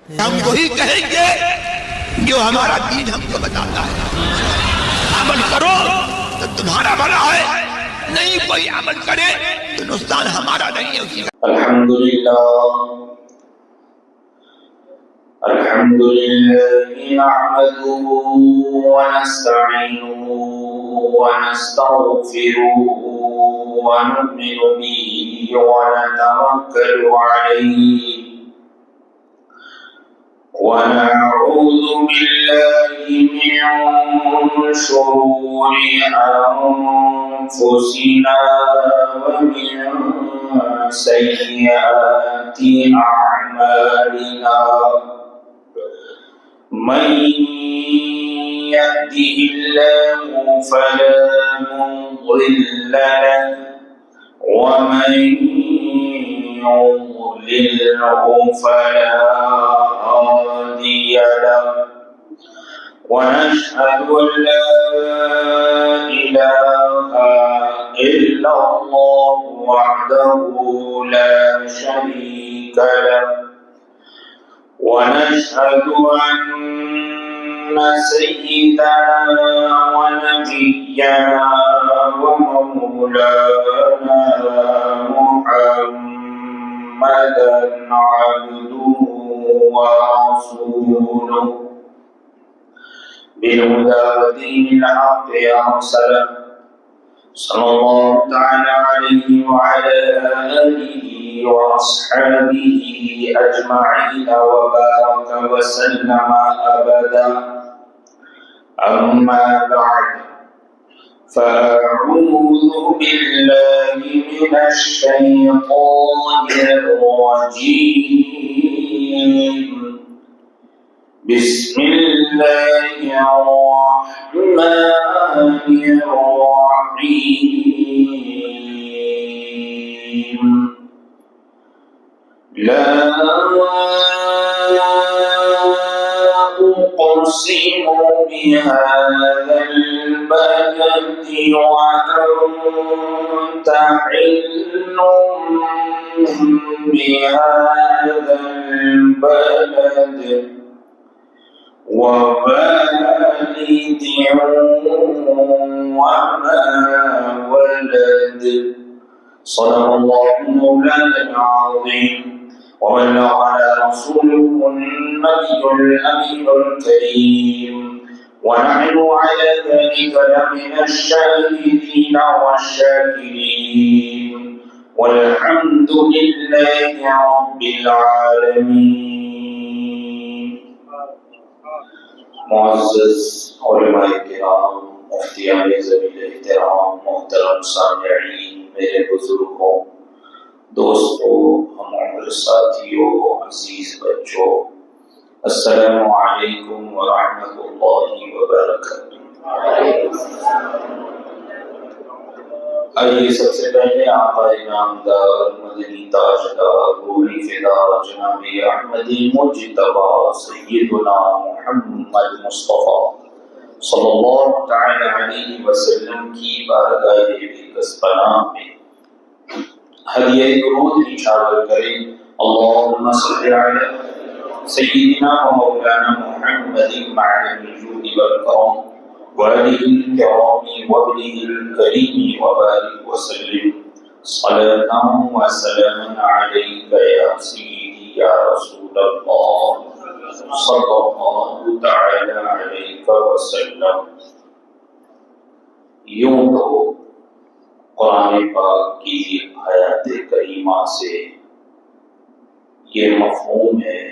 ہم وہی کہیں گے جو ہمارا دین ہم کو بتاتا ہے. عمل کرو تو تمہارا بھلا ہے، نہیں کوئی عمل کرے تو نقصان ہمارا نہیں ہے اسی کا. الحمد لله نحمده ونستعينه ونستغفره ونؤمن به ونتوكل عليه ونعوذ بالله من شرور أنفسنا ومن سيئات أعمالنا من يهده الله فلا مضل له ومن يضلله فلا هادي له ونشهد أن لا إله إلا الله وحده لا شريك له ونشهد أن سيدنا ونبينا ومولانا محمدا عبده ورسوله بالهدى ودين الحق أرسله صلى الله تعالى عليه وعلى آله وأصحابه أجمعين وبارك وسلم أبدا. أما بعد فأعوذ بالله من الشيطان الرجيم. بسم الله الرحمن الرحيم. لا أقسم بهذا البلد وأنت حل بهذا البلد ووالد وما ولد. صدق الله مولانا العظيم وبلغنا رسوله النبي الأمين الكريم ونحن على ذلك لمن الشاهدين والشاكرين والحمد لله رب العالمين. معزز علماء کرام، مفتیان ذویل احترام، محترم سامعین، میرے بزرگوں، دوستوں، ہم عمر ساتھیوں، عزیز بچوں، السلام علیکم ورحمۃ اللہ وبرکاتہ. آئیے سب سے پہلے آقا نامدار، مدنی تاجدار، روحی فدا جناب احمدی مجتبی سیدنا محمد مصطفیٰ صلی اللہ تعالی علیہ وسلم کی بارگاہ بےکس پناہ میں ہدیہ درود نچھاور کریں. اللہم صل علی سیدنا و مولانا محمد معدن الجود والکرم وآلہ الکرام وابنہ الکریم وبارک وسلم صلاة و سلاما علیک یا سیدی یا رسول اللہ صلی اللہ تعالی علیہ وسلم. یوں تو قرآن پاک کی آیات کریمہ سے یہ مفہوم ہے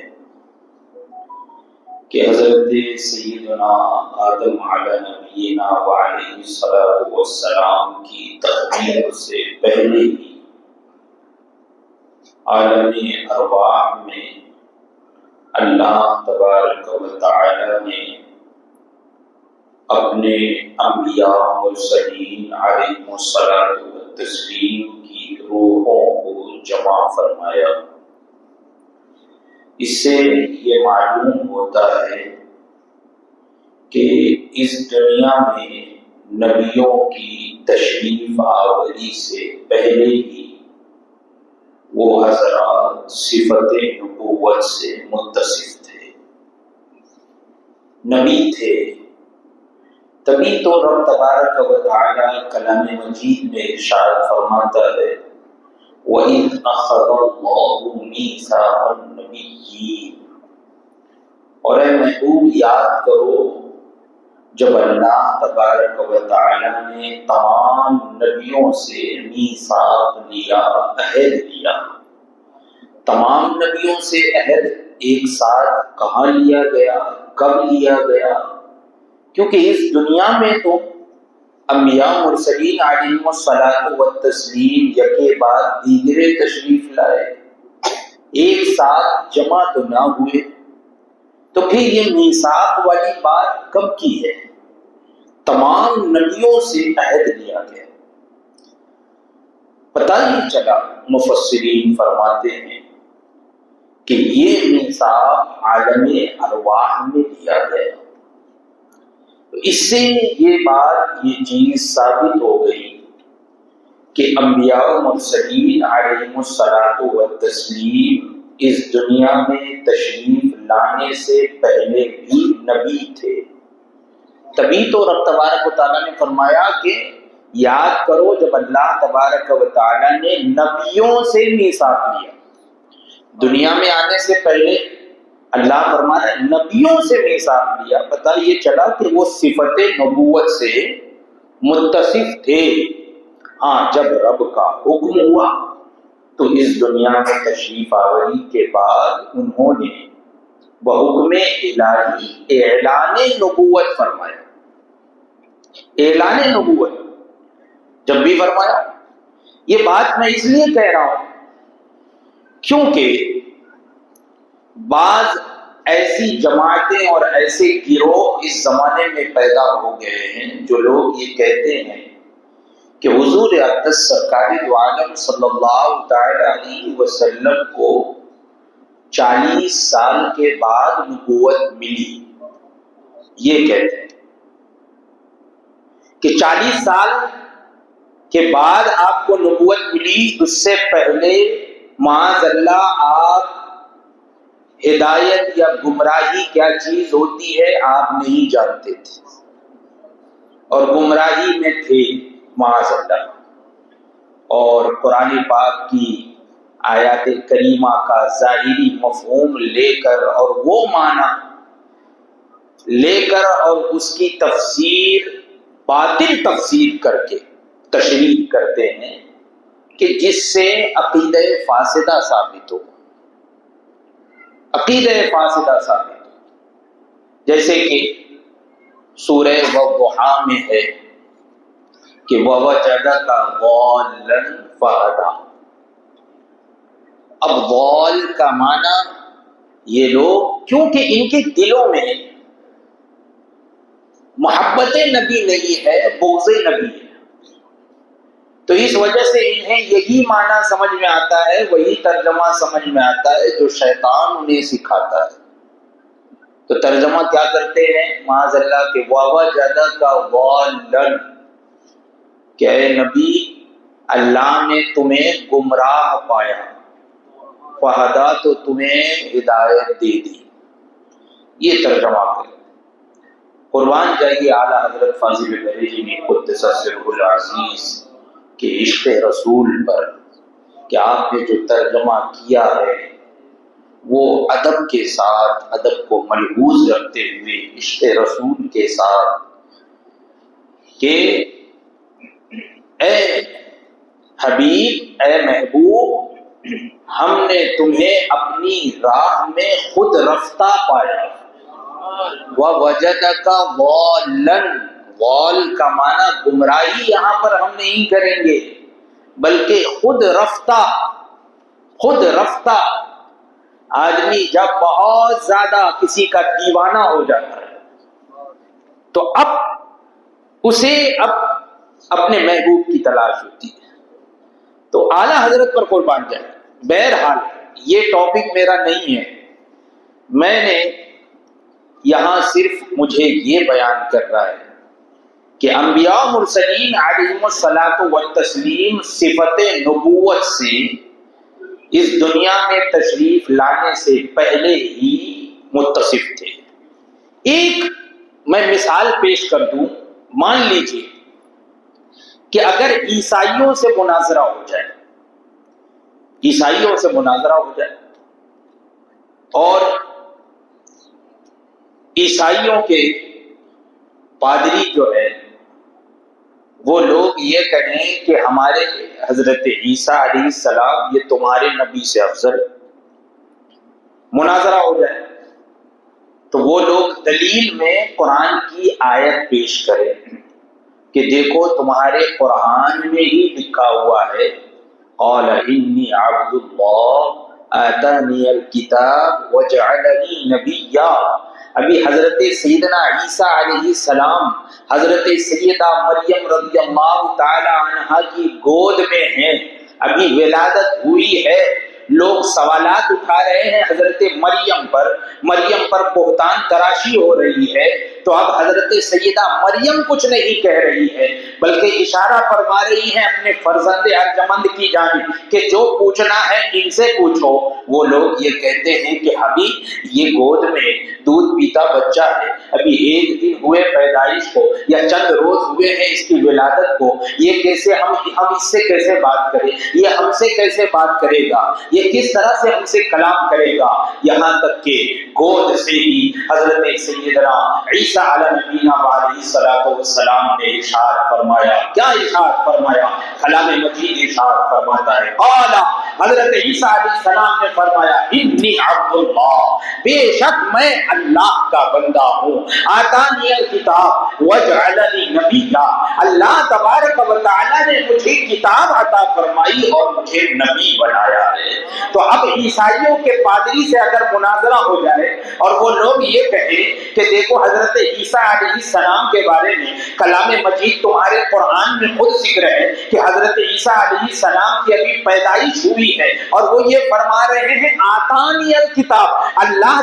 کہ حضرت سیدنا آدم علیہ نبینا وعلیہ الصلاۃ والسلام کی تخلیق سے پہلے ہی عالم ارواح میں اللہ تبارک و تعالی نے اپنے انبیاء مرسلین علیہم الصلاۃ والتسلیم کی روحوں کو جمع فرمایا. اس سے یہ معلوم ہوتا ہے کہ اس دنیا میں نبیوں کی تشریف آوری سے پہلے ہی وہ حضرات صفت نبوت سے متصف تھے. نبی تھے، تبھی تو رب تبارک و تعالی کلام مجید میں ارشاد فرماتا ہے وَإِذْ أَخَذَ اللَّهُ مِيثَاقَ النَّبِيِّينَ، اور اے محبوب یاد کرو جب اللہ تبارک و تعالی نے تمام نبیوں سے میثاق لیا، عہد لیا۔ تمام نبیوں سے عہد ایک ساتھ کہاں لیا گیا، کب لیا گیا؟ کیونکہ اس دنیا میں تو انبیاء مرسلین علیہم الصلاۃ والتسلیم یکے بعد دیگرے تشریف لائے، ایک ساتھ جمع تو نہ ہوئے، تو پھر یہ میثاق والی بات کب کی ہے؟ تمام نبیوں سے عہد لیا گیا۔ پتہ نہیں چلا، مفسرین فرماتے ہیں کہ یہ میثاق عالم ارواح میں لیا گیا۔ اس سے یہ بات، یہ چیز ثابت ہو گئی کہ انبیاء و مرسلین علیہم الصلاۃ والتسلیم اس دنیا میں تشریف لانے سے پہلے بھی نبی تھے۔ تبھی تو رب تبارک و تعالیٰ نے فرمایا کہ یاد کرو جب اللہ تبارک و تعالیٰ نے نبیوں سے میثاق لیا۔ دنیا میں آنے سے پہلے اللہ فرما رہا ہے نبیوں سے میثاق لیا۔ پتہ یہ چلا کہ وہ صفت نبوت سے متصف تھے۔ ہاں، جب رب کا حکم ہوا تو اس دنیا میں تشریف آوری کے بعد انہوں نے بحکم الہی اعلان نبوت فرمایا۔ اعلان نبوت جب بھی فرمایا، یہ بات میں اس لیے کہہ رہا ہوں کیونکہ بعض ایسی جماعتیں اور ایسے گروہ اس زمانے میں پیدا ہو گئے ہیں جو لوگ یہ کہتے ہیں کہ حضور اقدس سرکار دو عالم صلی اللہ تعالی علیہ وسلم کو 40 سال کے بعد نبوت ملی۔ یہ کہتے ہیں کہ 40 سال کے بعد آپ کو نبوت ملی، اس سے پہلے معاذ اللہ آپ ہدایت یا گمراہی کیا چیز ہوتی ہے آپ نہیں جانتے تھے اور گمراہی میں تھے معاذ اللہ، اور قرآن پاک کی آیات کریمہ کا ظاہری مفہوم لے کر اور وہ معنی لے کر اور اس کی تفسیر باطل تفسیر کر کے تشریح کرتے ہیں کہ جس سے عقیدہ فاسدہ ثابت ہو، عقیدہ فاسدہ ثابت ہو۔ جیسے کہ سورہ والضحیٰ میں ہے کہ وَوَجَدَكَ ضَالًّا فَهَدَىٰ۔ اب ضال کا معنی یہ لوگ، کیونکہ ان کے دلوں میں محبت نبی نہیں ہے، بغض نبی ہے، تو اس وجہ سے انہیں یہی معنی سمجھ میں آتا ہے، وہی ترجمہ سمجھ میں آتا ہے جو شیطان انہیں سکھاتا ہے۔ تو ترجمہ کیا کرتے ہیں معاذ اللہ کہ وَوَجَدَكَ ضَالًّا، کہ اے نبی اللہ نے تمہیں گمراہ پایا، فہدا تو تمہیں ہدایت دے دی۔ یہ ترجمہ کریں۔ قربان جائیے اعلیٰ حضرت فاضل بریلوی میں قدس سرہ العزیز کہ عشق رسول پر کہ آپ نے جو ترجمہ کیا ہے وہ ادب کے ساتھ، ادب کو ملحوظ رکھتے ہوئے عشق رسول کے ساتھ کہ اے حبیب، اے محبوب، ہم نے تمہیں اپنی راہ میں خود رفتہ پایا۔ وَوَجَدَكَ ضَالًّا، ضال کا معنی گمراہی یہاں پر ہم نہیں کریں گے بلکہ خود رفتہ۔ خود رفتہ آدمی جب بہت زیادہ کسی کا دیوانہ ہو جاتا ہے تو اب اسے اپنے محبوب کی تلاش ہوتی ہے۔ تو اعلیٰ حضرت پر قربان جائے۔ بہرحال یہ ٹاپک میرا نہیں ہے، میں نے یہاں صرف مجھے یہ بیان کر رہا ہے کہ انبیاء مرسلین علیہم الصلاۃ والتسلیم صفت نبوت سے اس دنیا میں تشریف لانے سے پہلے ہی متصف تھے۔ ایک میں مثال پیش کر دوں، مان لیجیے کہ اگر عیسائیوں سے مناظرہ ہو جائے، عیسائیوں سے مناظرہ ہو جائے اور عیسائیوں کے پادری جو ہے وہ لوگ یہ کہیں کہ ہمارے حضرت عیسیٰ علیہ السلام یہ تمہارے نبی سے افضل، مناظرہ ہو جائے تو وہ لوگ دلیل میں قرآن کی آیت پیش کریں کہ دیکھو تمہارے قرآن میں ہی لکھا ہوا ہے قال انی عبد اللہ آتانی الکتاب وجعلنی نبیا۔ ابھی حضرت سیدنا عیسیٰ علیہ السلام حضرت سیدہ مریم رضی اللہ تعالی عنہا کی گود میں ہیں، ابھی ولادت ہوئی ہے، لوگ سوالات اٹھا رہے ہیں حضرت مریم پر بہتان تراشی ہو رہی ہے، تو اب حضرت سیدہ مریم کچھ نہیں کہہ رہی ہے بلکہ اشارہ فرما رہی ہیں اپنے فرزند ارجمند کی جانب کہ جو پوچھنا ہے ان سے پوچھو۔ وہ لوگ یہ کہتے ہیں کہ ابھی یہ گود میں دودھ پیتا بچہ ہے، ابھی ایک دن ہوئے پیدائش کو یا چند روز ہوئے ہیں اس کی ولادت کو، یہ کیسے ہم اس سے کیسے بات کریں، یہ ہم سے کیسے بات کرے گا، یہ کس طرح سے ہم سے کلام کرے گا؟ یہاں تک کہ گود سے ہی حضرت سیدنا عیسیٰ علیہ نبینا علیہ الصلوۃ والسلام نے ارشاد فرمایا، کیا ارشاد فرمایا؟ کلام مجید ارشاد فرماتا ہے قال، حضرت عیسیٰ علیہ السلام نے فرمایا انی عبد اللہ، بے شک میں اللہ کا بندہ ہوں، آتانی الکتاب وجعلنی نبیا، اللہ تبارک و تعالی نے مجھے کتاب عطا فرمائی اور مجھے نبی بنایا ہے۔ تو اب عیسائیوں کے پادری سے اگر مناظرہ ہو جائے اور وہ لوگ یہ کہیں کہ دیکھو حضرت عیسیٰ علیہ السلام کے بارے میں کلام مجید تمہارے قرآن میں خود ذکر ہے کہ حضرت عیسیٰ علیہ السلام کی ابھی پیدائش ہوئی ہے اور وہ یہ فرما رہے ہیں آتانی الکتاب، اللہ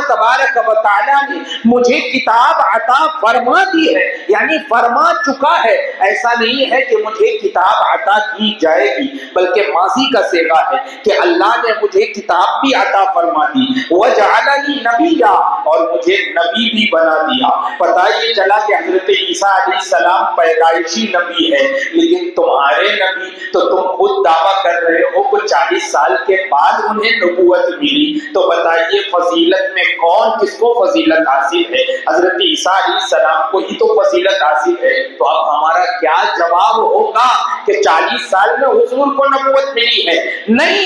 تبارک و تعالیٰ نے مجھے کتاب عطا فرما دی ہے، یعنی فرما چکا ہے، ایسا نہیں ہے کہ مجھے کتاب عطا کی جائے گی بلکہ ماضی کا صیغہ ہے کہ اللہ نے مجھے کتاب بھی عطا فرما دی، وجعلنی نبیا، اور مجھے نبی بھی بنا دیا۔ پتہ یہ چلا کہ حضرت عیسیٰ علیہ السلام پیدائشی نبی ہے، لیکن تمہارے نبی تو تم خود دعویٰ کر رہے ہو کہ 40 سال کے بعد انہیں نبوت ملی، تو بتائیے فضیلت میں کون کس کو فضیلت حاصل ہے؟ حضرت عیسیٰ علیہ السلام کو ہی تو فضیلت حاصل ہے۔ تو اب ہمارا کیا جواب ہوگا کہ 40 سال میں حضور کو نبوت ملی ہے؟ نہیں،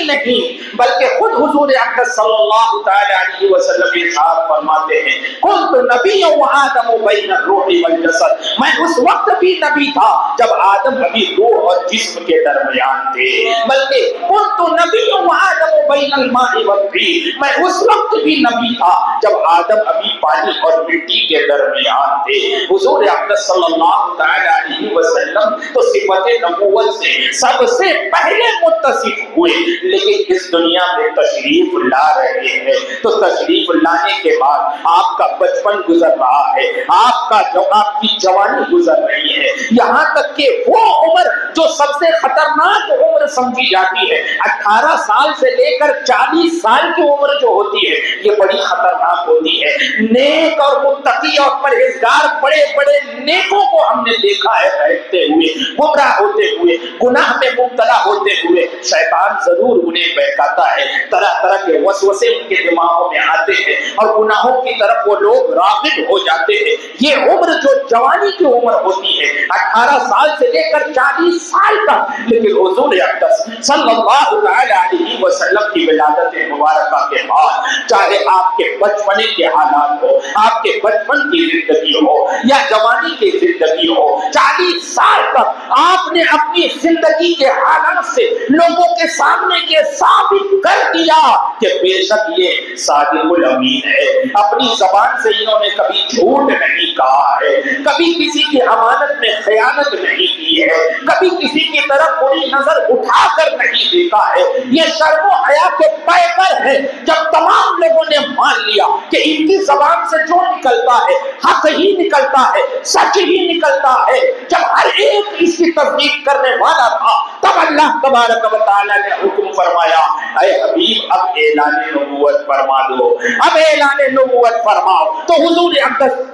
بلکہ خود حضور اقدس صلی اللہ تعالی علیہ وسلم ارشاد فرماتے ہیں کنت نبی و آدم بین الروح والجسد، میں اس وقت بھی نبی تھا جب آدم ابھی روح اور جسم کے درمیان تھے، بلکہ کنت نبی و آدم بین الماء والطین، میں اس وقت بھی نبی تھا جب آدم ابھی پانی اور مٹی کے درمیان تھے۔ حضور اقدس صلی اللہ تعالی علیہ وسلم تو صفت نبوت سے سب سے پہلے متصف ہوئے، لیکن اس دنیا میں تشریف لا رہے ہیں تو تشریف لانے کے بعد آپ کا بچپن گزر رہا ہے، آپ کی جوانی گزر رہی ہے، یہاں تک کہ وہ عمر جو سب سے خطرناک عمر سمجھی جاتی ہے 18 سال سے لے کر 40 سال کی عمر جو ہوتی ہے یہ بڑی خطرناک ہوتی ہے۔ نیک اور متقی اور پرہیزگار بڑے بڑے نیکوں کو ہم نے دیکھا ہے بہکتے ہوئے، گمراہ ہوتے ہوئے، گناہ میں مبتلا ہوتے ہوئے، شیطان ضرور انہیں بہکاتا ہے، طرح طرح کے وسوسے ان کے دماغوں میں آتے ہیں اور گناہوں کی طرف وہ لوگ راغب ہو جاتے ہیں۔ یہ عمر جو جوانی کی عمر ہوتی ہے 18 سال سے لے کر 40 سال تک، لیکن حضور اقدس صلی اللہ علیہ وسلم کی ولادت مبارکہ کے بعد چاہے آپ کے بچپنے کے حالات ہو، آپ کے بچپن کی زندگی ہو یا جوانی کی زندگی ہو، 40 سال تک آپ نے اپنی زندگی کے حالات سے لوگوں کے سامنے یہ ثابت کر دیا کہ بے شک یہ صادق الامین ہے، اپنی زبان سے انہوں نے کبھی جھوٹ نہیں کہا ہے، کبھی کسی کی امانت میں خیانت نہیں کی ہے، کبھی کسی کی طرف بری نظر اٹھا کر نہیں دیکھا ہے۔ یہ شرم و حیا کے پیکر ہے۔ جب تمام لوگوں نے مان لیا کہ ان کی زبان سے جو نکلتا ہے حق ہی نکلتا ہے، سچ ہی نکلتا ہے، جب ہر ایک اس کی تصدیق کرنے والا تھا تب اللہ تبارک و تعالیٰ نے حکم فرمایا اے حبیب اب اعلان نبوت فرما دو، اب اعلان نبوت فرماؤ۔ تو حضور اقدس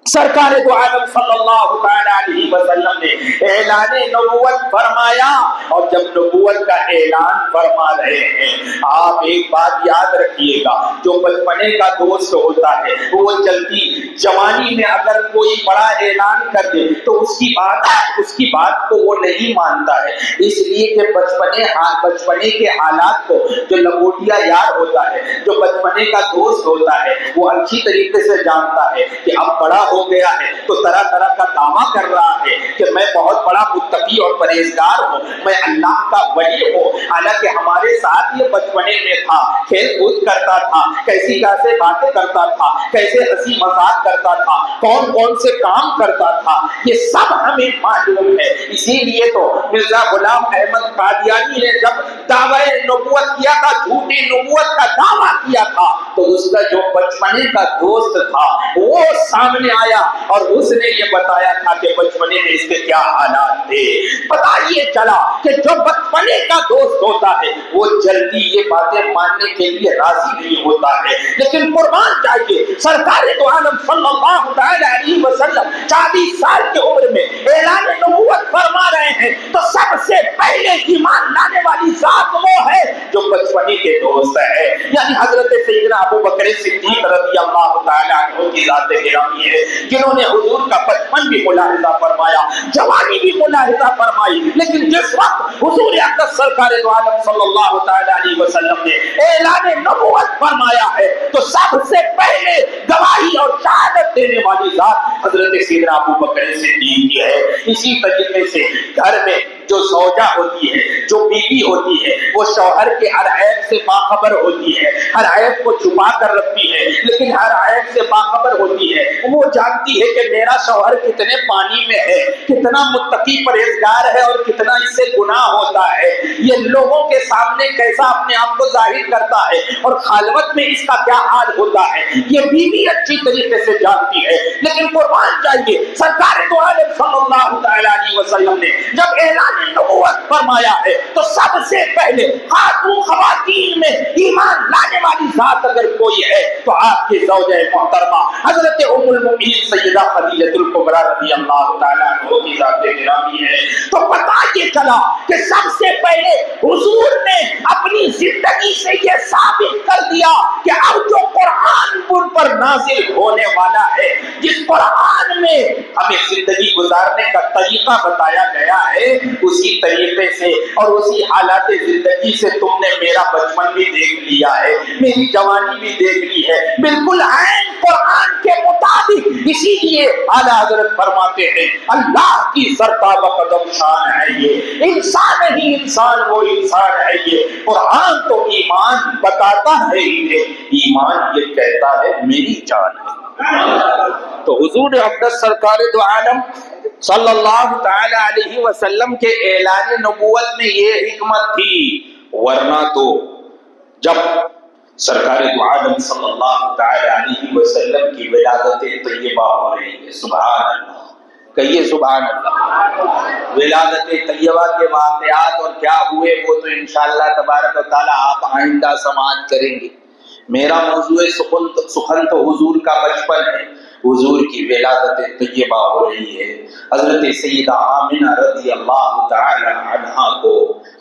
سرکار دو عالم صلی اللہ تعالی علیہ وسلم نے اعلان نبوت فرمایا، اور جب نبوت کا اعلان فرما رہے ہیں آپ ایک بات یاد رکھیے گا، جو بچپنے کا دوست ہوتا ہے وہ جلدی جوانی میں اگر کوئی بڑا اعلان کر دے تو اس کی بات کو وہ نہیں مانتا ہے، اس لیے کہ بچپنے کے حالات کو جو لنگوٹیا یار ہوتا ہے، جو بچپنے کا دوست ہوتا ہے، وہ اچھی طریقے سے جانتا ہے کہ اب بڑا ہو گیا ہے تو طرح طرح کا دعویٰ کر رہا ہے کہ میں بہت بڑا متقی اور پرہیزگار ہوں، میں اللہ کا ولی ہوں، حالانکہ ہمارے ساتھ یہ بچپنے میں تھا، کھیل کود کرتا تھا، کیسی کیسے باتیں کرتا تھا، کیسے ہنسی مذاق کرتا تھا، کون کون سے کام کرتا تھا، یہ سب ہمیں معلوم ہے۔ اسی لیے تو مرزا غلام احمد قادیانی نے جب دعوی نبوت کیا تھا، جھوٹی نبوت کا دعویٰ کیا تھا، تو اس کا جو بچپنے کا دوست تھا وہ سامنے آیا اور اس نے یہ بتایا تھا کہ بچپنے میں اس کے کیا حالات تھے۔ پتا یہ چلا کہ جو بچپنے کا دوست ہوتا ہے وہ جلدی یہ باتیں ماننے کے لیے راضی نہیں ہوتا ہے، لیکن قربان جائیے سرکار دو عالم صلی اللہ تعالی علیہ وسلم 40 سال کی عمر میں اعلان نبوت فرما رہے ہیں، تو سب سے پہلے ایمان لانے والی ذات وہ ہے جو بچپنے کے دوست ہے، یعنی حضرت سیدنا ابو بکر صدیق رضی اللہ تعالی عنہ کی ذات گرامی ہے، جنہوں نے حضور کا بچپن بھی ملاحظہ فرمایا، جوانی بھی ملاحظہ فرمائی، لیکن جس وقت حضور اقدس سرکار دو عالم صلی اللہ تعالی علیہ وسلم نے اعلان نبوت فرمایا ہے تو سب سے پہلے گواہی اور شہادت دینے والی ذات حضرت سیدنا ابو بکر صدیق کی ہے۔ اسی طریقے سے گھر میں جو زوجہ ہوتی ہے، جو بیوی ہوتی ہے، وہ شوہر کے ہر عیب سے باخبر ہوتی ہے، ہر عیب کو چھپا کر رکھتی ہے، لیکن ہر عیب سے باخبر ہوتی ہے، وہ جانتی ہے کہ میرا شوہر کتنے پانی میں ہے، کتنا متقی پرہیزگار ہے اور کتنا اس سے گناہ ہوتا ہے، یہ لوگوں کے سامنے کیسا اپنے آپ کو ظاہر کرتا ہے اور خلوت میں اس کا کیا حال ہوتا ہے، یہ بیوی اچھی طریقے سے جانتی ہے۔ لیکن قربان جائیے سرکار دو عالم صلی اللہ تعالی علیہ وسلم نے جب اعلان نبوت فرمایا ہے تو سب سے پہلے خواتین میں ایمان لانے والی ذات اگر کوئی ہے تو آپ کی زوجہ محترمہ حضرت ام المؤمنین سیدہ خدیجہ الکبریٰ رضی اللہ تعالیٰ عنہ کی ذات گرامی ہے۔ تو پتہ یہ چلا کہ سب سے پہلے حضور نے اپنی زندگی سے یہ ثابت کر دیا کہ اب جو قرآن پر نازل ہونے والا ہے، جس قرآن میں ہمیں زندگی گزارنے کا طریقہ بتایا گیا ہے، اسی طریقے سے اور اسی حالات زندگی سے تم نے میرا بچپن بھی دیکھ لیا ہے، میری جوانی بھی دیکھ لی ہے، بالکل عین قرآن کے مطابق۔ اسی لیے اعلیٰ حضرت فرماتے ہیں اللہ کی سرتا بقدم شان ہے یہ، انسان ہی انسان وہ انسان ہے یہ، قرآن تو ایمان بتاتا ہے ہی، ایمان یہ کہتا ہے میری جان ہے۔ تو حضور اقدس سرکار دو عالم صلی اللہ تعالی علیہ وسلم کے اعلان نبوت میں یہ حکمت تھی، ورنہ تو جب سرکار دو عالم صلی اللہ تعالی علیہ وسلم کی ولادت طیبہ ہو رہی ہے، سبحان اللہ، کہیے سبحان اللہ، ولادت طیبہ کے واقعات اور کیا ہوئے وہ تو انشاءاللہ تبارک و تعالی آپ آئندہ سماعت کریں گے۔ میرا موضوع سخن تو حضور کا بچپن ہے، حضور کی ولادت طیبہ ہو رہی ہے۔ حضرت سیدہ آمنہ رضی اللہ تعالی عنہا کو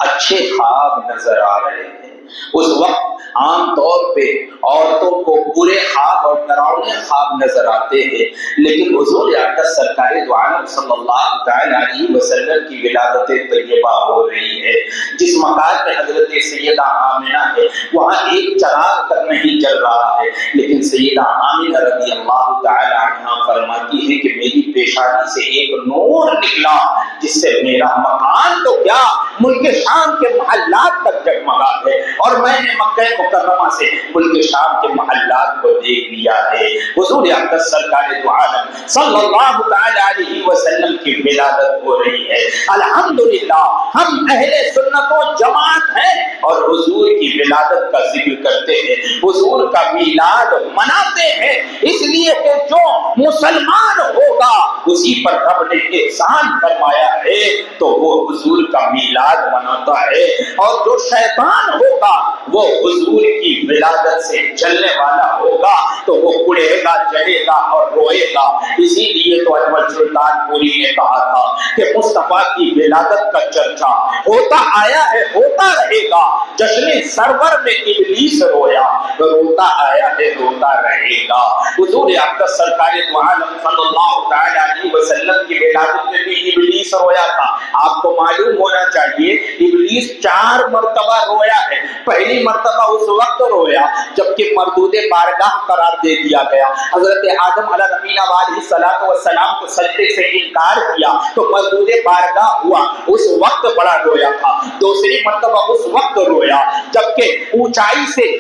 اچھے خواب نظر آ رہے ہیں۔ اس وقت عام طور پہ عورتوں کو برے خواب اور ڈراؤنے خواب نظر آتے ہیں، لیکن حضور اقدس سرکار دو عالم صلی اللہ تعالی علیہ وسلم کی ولادت طیبہ ہو رہی ہے۔ جس مکان میں حضرت سیدہ آمنہ ہے وہاں ایک چراغ تک نہیں جل رہا ہے، لیکن سیدہ آمنہ رضی اللہ تعالی عنہا فرماتی ہے کہ میری پیشانی سے ایک نور نکلا جس سے میرا مکان تو کیا ملک شام کے محلات تک جگمگا ہے، اور میں نے مکہ مکرمہ سے ملک شام کے محلات کو دیکھ لیا ہے۔ حضور اقدس سرکار دو عالم صلی اللہ تعالی علیہ وسلم کی ولادت ہو رہی ہے۔ الحمدللہ ہم اہل سنت و جماعت ہیں اور حضور کی ولادت کا ذکر کرتے ہیں، حضور کا میلاد مناتے ہیں، اس لیے کہ جو مسلمان ہوگا اسی پر رب نے احسان فرمایا ہے تو وہ حضور کا میلاد مناتا ہے، اور جو شیطان ہوگا وہ حضور کی ولادت سے جلنے والا ہوگا تو وہ اڑے گا، جلے گا اور روئے گا۔ اسی لیے تو اجمل سلطان پوری نے کہا تھا کہ مصطفیٰ کی ولادت کا چرچا ہوتا آیا ہے، ہوتا رہے گا، جشن سرور میں ابلیس رویا، روتا آیا ہے، روتا رہے گا۔ حضور اقدس سرکار دو عالم صلی اللہ تعالی علیہ وسلم کی ولادت میں بھی ابلیس رویا تھا۔ آپ کو معلوم ہونا چاہیے ابلیس 4 مرتبہ رویا ہے۔ پہلی مرتبہ اس وقت رویا جبکہ مردود بارگاہ قرار دے دیا گیا، حضرت آدم علیہ نبینا علیہ السلام کو سجدے سے انکار کیا تو مردود بارگاہ ہوا، اس وقت بڑا رویا تھا۔ دوسری مرتبہ اس وقت رویا جبکہ اونچائی سے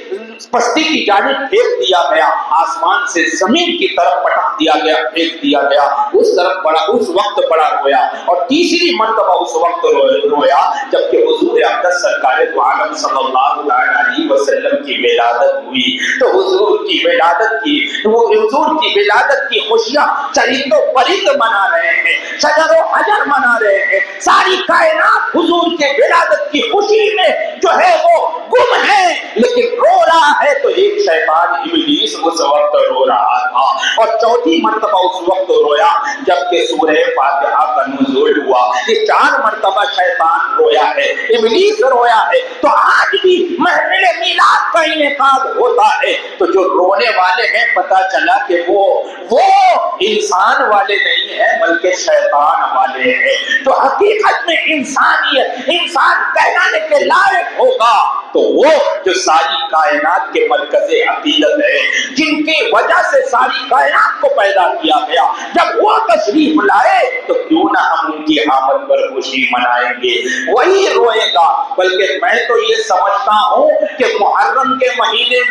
پستی کی جانب پھینک دیا گیا، آسمان سے زمین کی طرف پٹک دیا گیا، پھینک دیا گیا، اس وقت بڑا رویا۔ اور تیسری مرتبہ اس وقت رویا جبکہ حضور اقدس سرکار دو عالم صلی اللہ علیہ وسلم کی ولادت ہوئی تو حضور کی ولادت کی خوشیاں چرند و پرند منا رہے ہیں، شجر و حجر منا رہے ہیں، ساری کائنات حضور کے ولادت کی خوشی میں جو ہے وہ گم ہے، لیکن رو رہا ہے تو ایک شیطان ابلیس اس وقت رو رہا تھا۔ اور چوتھی مرتبہ اس وقت رویا جبکہ سورہ فاتحہ کا نزول ہوا۔ یہ 4 مرتبہ شیطان رویا ہے، ابلیس رویا ہے۔ تو آج بھی محفل میلاد کا انعقاد ہوتا ہے تو جو رونے والے ہیں پتہ چلا کہ وہ انسان والے نہیں ہیں بلکہ شیطان والے ہیں۔ تو حقیقت میں انسان کہلانے کے لائق ہوگا تو وہ جو ساری کائنات کے مرکز عقیدت ہے، جن کی وجہ سے ساری کائنات کو پیدا کیا گیا، جب وہ تشریف لائے تو کیوں نہ ہم ان کی آمد پر خوشی منائیں گے، وہی روئے گا۔ بلکہ میں تو یہ سمجھتا ہوں کہ محرم کے مہینے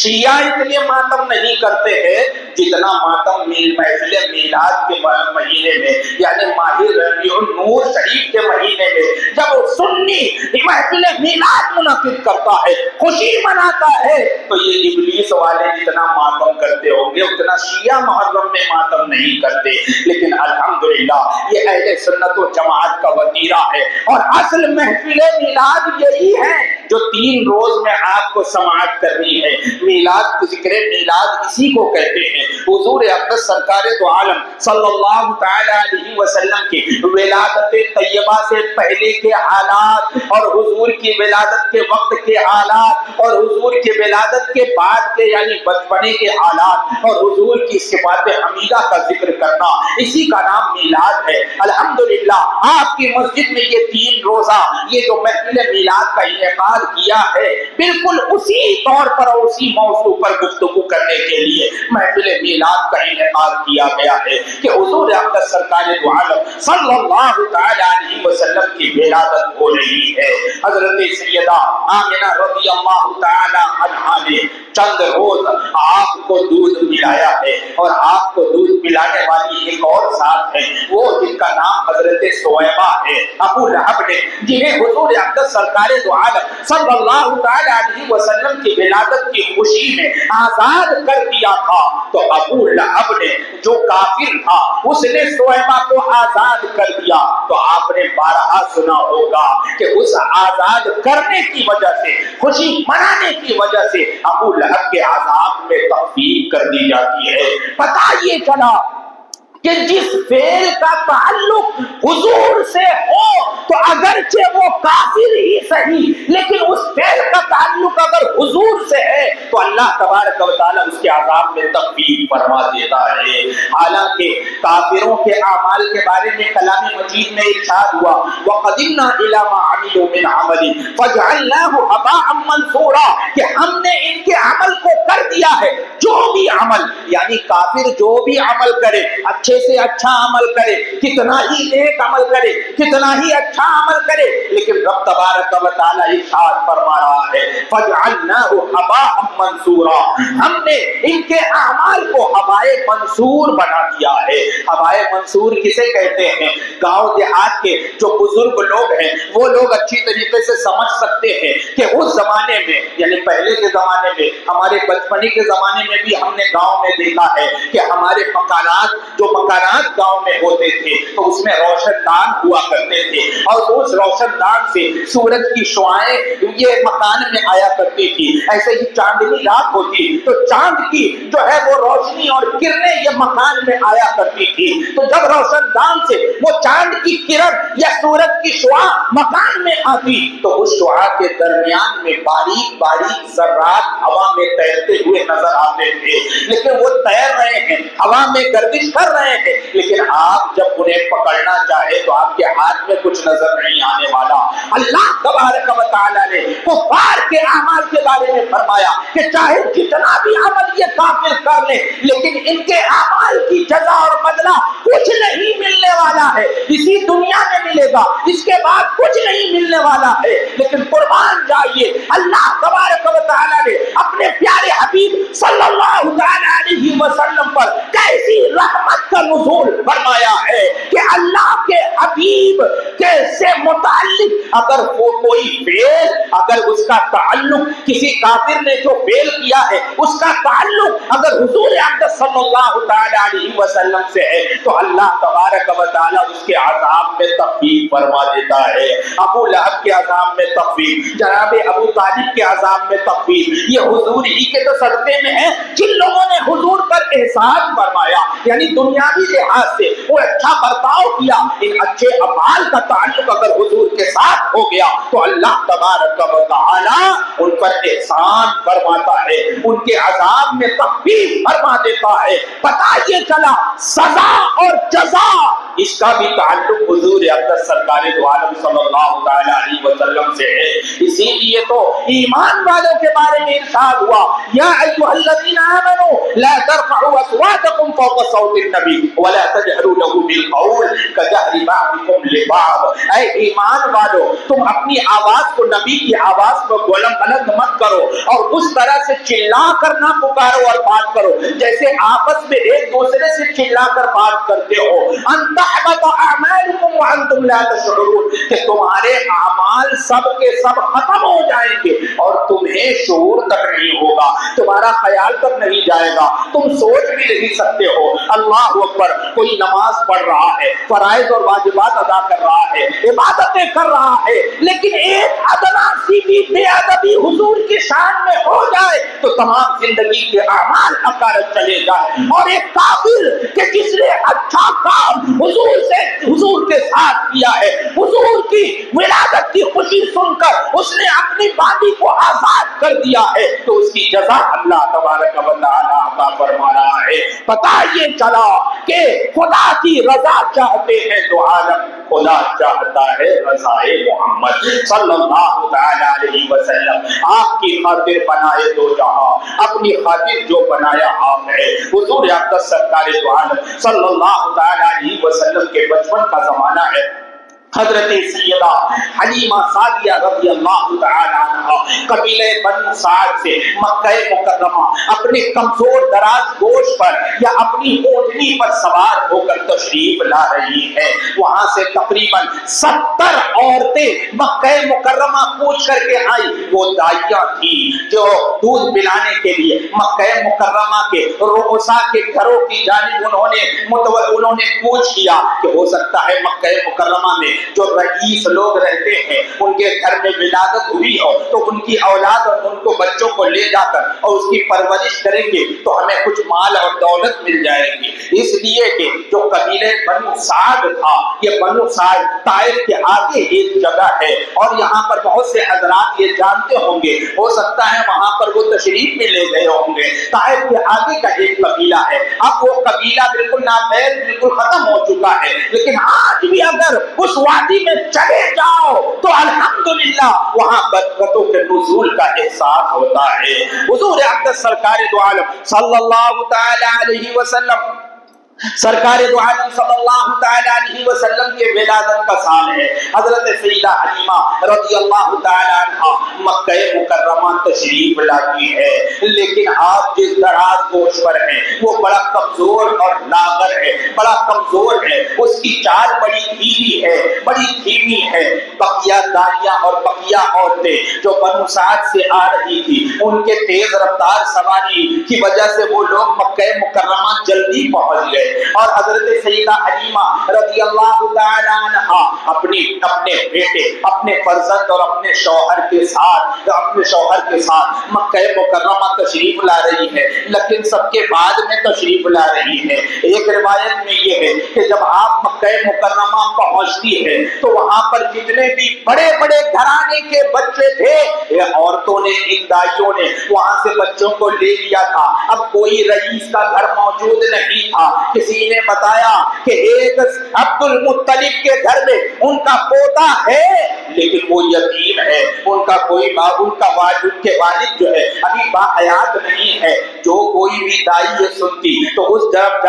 شیعہ اتنے ماتم نہیں کرتے ہیں جتنا ماتم محفل میلاد کے مہینے میں، یعنی ماہ ربیع النور شریف کے مہینے میں جب سنی محفل میلاد منعقد کرتا ہے، خوشی مناتا ہے، تو یہ ابلیس والے جتنا ماتم کرتے ہوں گے اتنا شیعہ محرم میں ماتم نہیں کرتے۔ لیکن الحمدللہ یہ اہل سنت و جماعت کا وتیرہ ہے، اور اصل محفل میلاد یہی ہے جو 3 روز میں آپ کو سماعت کرنی ہے۔ میلاد ذکر میلاد اسی کو کہتے ہیں۔ حضور اقدس سرکار دو عالم صلی اللہ تعالی علیہ وسلم کی ولادت طیبہ سے پہلے کے حالات اور حضور کی ولادت کے وقت کے حالات اور حضور کی ولادت کے بعد کے یعنی بچپنے کے حالات اور حضور کی صفات حمیدہ کا ذکر کرنا، اسی کا نام میلاد ہے۔ الحمدللہ آپ کی مسجد میں یہ 3 روزہ یہ جو محفل میلاد کا انعقاد کیا ہے بالکل اسی طور پر اور اسی موضوع پر گفتگو کرنے کے لیے محفل میلاد کا انعقاد کیا گیا ہے کہ حضور اقدس سرکار دو عالم صلی اللہ تعالی علیہ وسلم کی ولادت ہو رہی ہے۔ حضرت سیدہ آمنہ رضی اللہ تعالی عنہا نے چند روز آپ کو دودھ پلایا ہے، اور آپ کو دودھ پلانے والی ایک اور ذات ہے وہ جن کا نام حضرت سویبہ ہے، ابو لہب نے جنہیں حضور اقدس سرکار دو عالم صلی اللہ تعالی علیہ وسلم کی ولادت کی خوشی میں آزاد کر دیا تھا، تو ابو لہب نے جو کافر تھا اس نے سویبہ کو آزاد کر دیا۔ تو آپ نے بارہا سنا ہوگا کہ اس آزاد کرنے کی وجہ سے، خوشی منانے کی وجہ سے ابو لہب کے عذاب میں تخفیف کر دی جاتی ہے۔ پتہ یہ چلا کہ جس فعل کا تعلق حضور سے ہو تو اگرچہ وہ کافر ہی صحیح، لیکن اس فعل کا تعلق اگر حضور سے ہے تو اللہ تبارک و تعالی اس کے عذاب میں تخفیف فرما دیتا ہے۔ حالانکہ کافروں کے اعمال کے بارے میں کلام مجید میں ارشاد ہوا وَقَدِمْنَا إِلَىٰ مَا عَمِلُوا مِنْ عَمَلٍ فَجَعَلْنَاهُ هَبَاءً مَنْثُورًا، کہ ہم نے ان کے عمل کو کر دیا ہے جو بھی عمل یعنی کافر جو بھی عمل کرے اچھے سے اچھا عمل کرے کتنا ہی نیک عمل کرے کتنا ہی اچھا عمل کرے لیکن رب تبارک و تعالی ارشاد فرما رہا ہے فجعلناه هباء منثورا ہم نے ان کے اعمال کو ہوائے منصور بنا دیا ہے. ہوائے منصور کسے کہتے ہیں؟ گاؤں دیہات کے جو بزرگ لوگ ہیں وہ لوگ اچھی طریقے سے سمجھ سکتے ہیں کہ اس زمانے میں یعنی پہلے کے زمانے میں ہمارے بچپنے کے زمانے میں بھی ہم نے گاؤں میں دیکھا ہے کہ ہمارے مکانات گاؤں میں ہوتے تھے تو اس میں روشن دان ہوا کرتے تھے اور اس روشن دان سے سورج کی شعائیں یہ مکان میں آیا کرتی تھی. ایسے ہی چاندنی رات ہوتی تو چاند کی جو ہے وہ روشنی اور کرنیں یہ مکان میں آیا کرتی تھی. تو جب روشن دان سے وہ چاند کی کرن یا سورج کی شعاع مکان میں آتی تو اس شعاع کے درمیان میں باریک باریک ذرات ہوا میں تیرتے ہوئے نظر آتے تھے لیکن وہ تیر رہے ہیں ہوا میں گردش کر رہے ہیں لیکن آپ جب انہیں پکڑنا چاہے تو آپ کے ہاتھ میں کچھ نظر نہیں آنے والا. اللہ تبارک و تعالی نے کفار کے اعمال کے بارے میں فرمایا کہ چاہے جتنا بھی عمل یہ کافر کر لیں لیکن ان کے اعمال کی جزا اور بدلہ کچھ نہیں ملنے والا ہے. اسی دنیا میں ملے گا اس کے بعد کچھ نہیں ملنے والا ہے. لیکن قربان جائیے اللہ تبارک و تعالی نے اپنے پیارے حبیب صلی اللہ علیہ وسلم پر کیسی رحمت کا نزول فرمایا ہے کہ اللہ کے حبیب کے سے متعلق اگر وہ کوئی فعل اگر اس کا تعلق کسی کافر نے جو فعل کیا ہے اس کا تعلق اگر حضور اقدس صلی اللہ علیہ وسلم سے ہے تو اللہ تبارک و تعالی اس کے عذاب میں تخفیف فرما دیتا ہے. ابو لہب کے عذاب میں تخفیف جناب ابو طالب کے عذاب میں تخفیف یہ حضور ہی کے تو صدقے میں ہے جن لوگوں نے حضور پر احسان فرمایا یعنی دنیاوی لحاظ سے وہ اچھا برتاؤ کیا ان اچھے افعال کا تعلق اگر حضور کے ساتھ ہو گیا تو اللہ تبارک و تعالی ان پر احسان فرماتا ہے ان کے عذاب میں تخفیف فرما دیتا ہے. پتہ یہ چلا سزا اور جزا اس کا بھی تعلق حضور اقدس سرکار دو عالم صلی اللہ علیہ وسلم سے ہے. اسی لیے تو ایمان والوں کے بارے میں ارشاد ہوا یا ایھا الذین آمنوا لا ترفعوا اصواتکم فوق صوت النبی ولا تجهروا له بالقول كجهر بعضکم لبعض. اے ایمان والو تم اپنی آواز کو نبی کی آواز کو بلند مت کرو اور اس طرح سے چلا کر نہ پکارو اور بات کرو جیسے آپس میں ایک دوسرے سے چلا کر بات کرتے ہو. ان تحبط اعمالکم وانتم لا تشعرون کہ تمہارے اعمال سب کے سب ختم ہو جائیں گے اور تمہیں شعور تک نہیں ہوگا تمہارا خیال تک نہیں جائے گا تم سوچ بھی نہیں سکتے ہو. اللہ اکبر کوئی نماز پڑھ رہا ہے فرائض اور واجبات ادا کر رہا ہے عبادتیں کر رہا ہے لیکن ایک ادنا سی بھی بے ادبی حضور کی شان میں ہو جائے تو تمام زندگی کے اعمال اکارت چلے جائے. اور ایک کافر کہ جس نے اچھا کام حضور کے ساتھ کیا ہے حضور کی ولادت کی خوشی سن کر اس نے اپنی باڈی کو آزاد کر دیا ہے تو اس کی جزا اللہ تبارک و تعالی عطا فرما رہا ہے. پتہ یہ چلا کہ خدا کی رضا چاہتے ہیں تو عالم خدا چاہتا ہے رضائے محمد صلی اللہ علیہ وسلم. آپ کی خاطر بنائے دو جہاں اپنی خاطر جو بنایا آپ ہے. حضور اقدس سرکار دو عالم صلی اللہ علیہ وسلم کے بچپن کا زمانہ ہے. حضرت سیدہ حلیمہ سعدیہ رضی اللہ تعالی عنہا قبیلہ بنو سعد سے مکہ مکرمہ اپنے کمزور دراز گوش پر یا اپنی اونٹنی پر سوار ہو کر تشریف لا رہی ہے. وہاں سے تقریباً 70 عورتیں مکہ مکرمہ کوچ کر کے آئی. وہ دائیاں تھی جو دودھ پلانے کے لیے مکہ مکرمہ کے رؤساء کے گھروں کی جانب انہوں نے کوچ کیا کہ ہو سکتا ہے مکہ مکرمہ میں جو رئیس لوگ رہتے ہیں ان کے گھر میں ولادت ہوئی ہو تو ان کی اولاد اور ان کو بچوں کو لے جا کر اور اس کی پرورش کریں گے تو ہمیں کچھ مال اور دولت مل جائے گی. اس لیے کہ جو قبیلہ بنو سعد تھا یہ بنو سعد طائف کے آگے ایک جگہ ہے اور یہاں پر بہت سے حضرات یہ جانتے ہوں گے ہو سکتا ہے وہاں پر وہ تشریف بھی لے گئے ہوں گے. طائف کے آگے کا ایک قبیلہ ہے. اب وہ قبیلہ بالکل ناپید بالکل ختم ہو چکا ہے لیکن آج بھی اگر اس وادی میں چلے جاؤ تو الحمدللہ وہاں برکتوں کے نزول کا احساس ہوتا ہے۔ حضور اقدس سرکار دو عالم صلی اللہ تعالی علیہ وسلم سرکار دو عالم صلی اللہ تعالی علیہ وسلم کے ولادت کا سال ہے۔ حضرت سیدہ حلیمہ رضی اللہ تعالی عنہ مکہ مکرمہ تشریف لاتی ہے، لیکن آپ جس دراز گوش پر ہیں وہ بڑا کمزور اور لاغر ہے، بڑا کمزور ہے، اس کی چال بڑی دھیمی ہے، بڑی دھیمی ہے۔ بقیہ داریاں اور بقیہ عورتیں جو بنو سعد سے آ رہی تھی، ان کے تیز رفتار سواری کی وجہ سے وہ لوگ مکہ مکرمہ جلدی پہنچ گئے، اور حضرت سیدہ حلیمہ رضی اللہ تعالی عنہا اپنے بیٹے، اپنے فرزند اور اپنے شوہر کے ساتھ مکہ مکرمہ تشریف لا رہی ہے، لیکن سب کے بعد میں تشریف لا رہی ہے۔ ایک روایت میں یہ ہے کہ جب آپ مکہ مکرمہ پہنچتی ہے تو وہاں پر جتنے بھی بڑے بڑے گھرانے کے بچے تھے، عورتوں نے، ان دائیوں نے وہاں سے بچوں کو لے لیا تھا۔ اب کوئی رئیس کا گھر موجود نہیں تھا۔ کسی نے بتایا کہ ایک عبد المطلب کے گھر میں ان کا پوتا ہے لیکن وہ یتیم ہے، ان کا ان کے والد جو ہے ابھی باحیات نہیں ہے۔ جو کوئی بھی دائی یہ سنتی تو اس طرف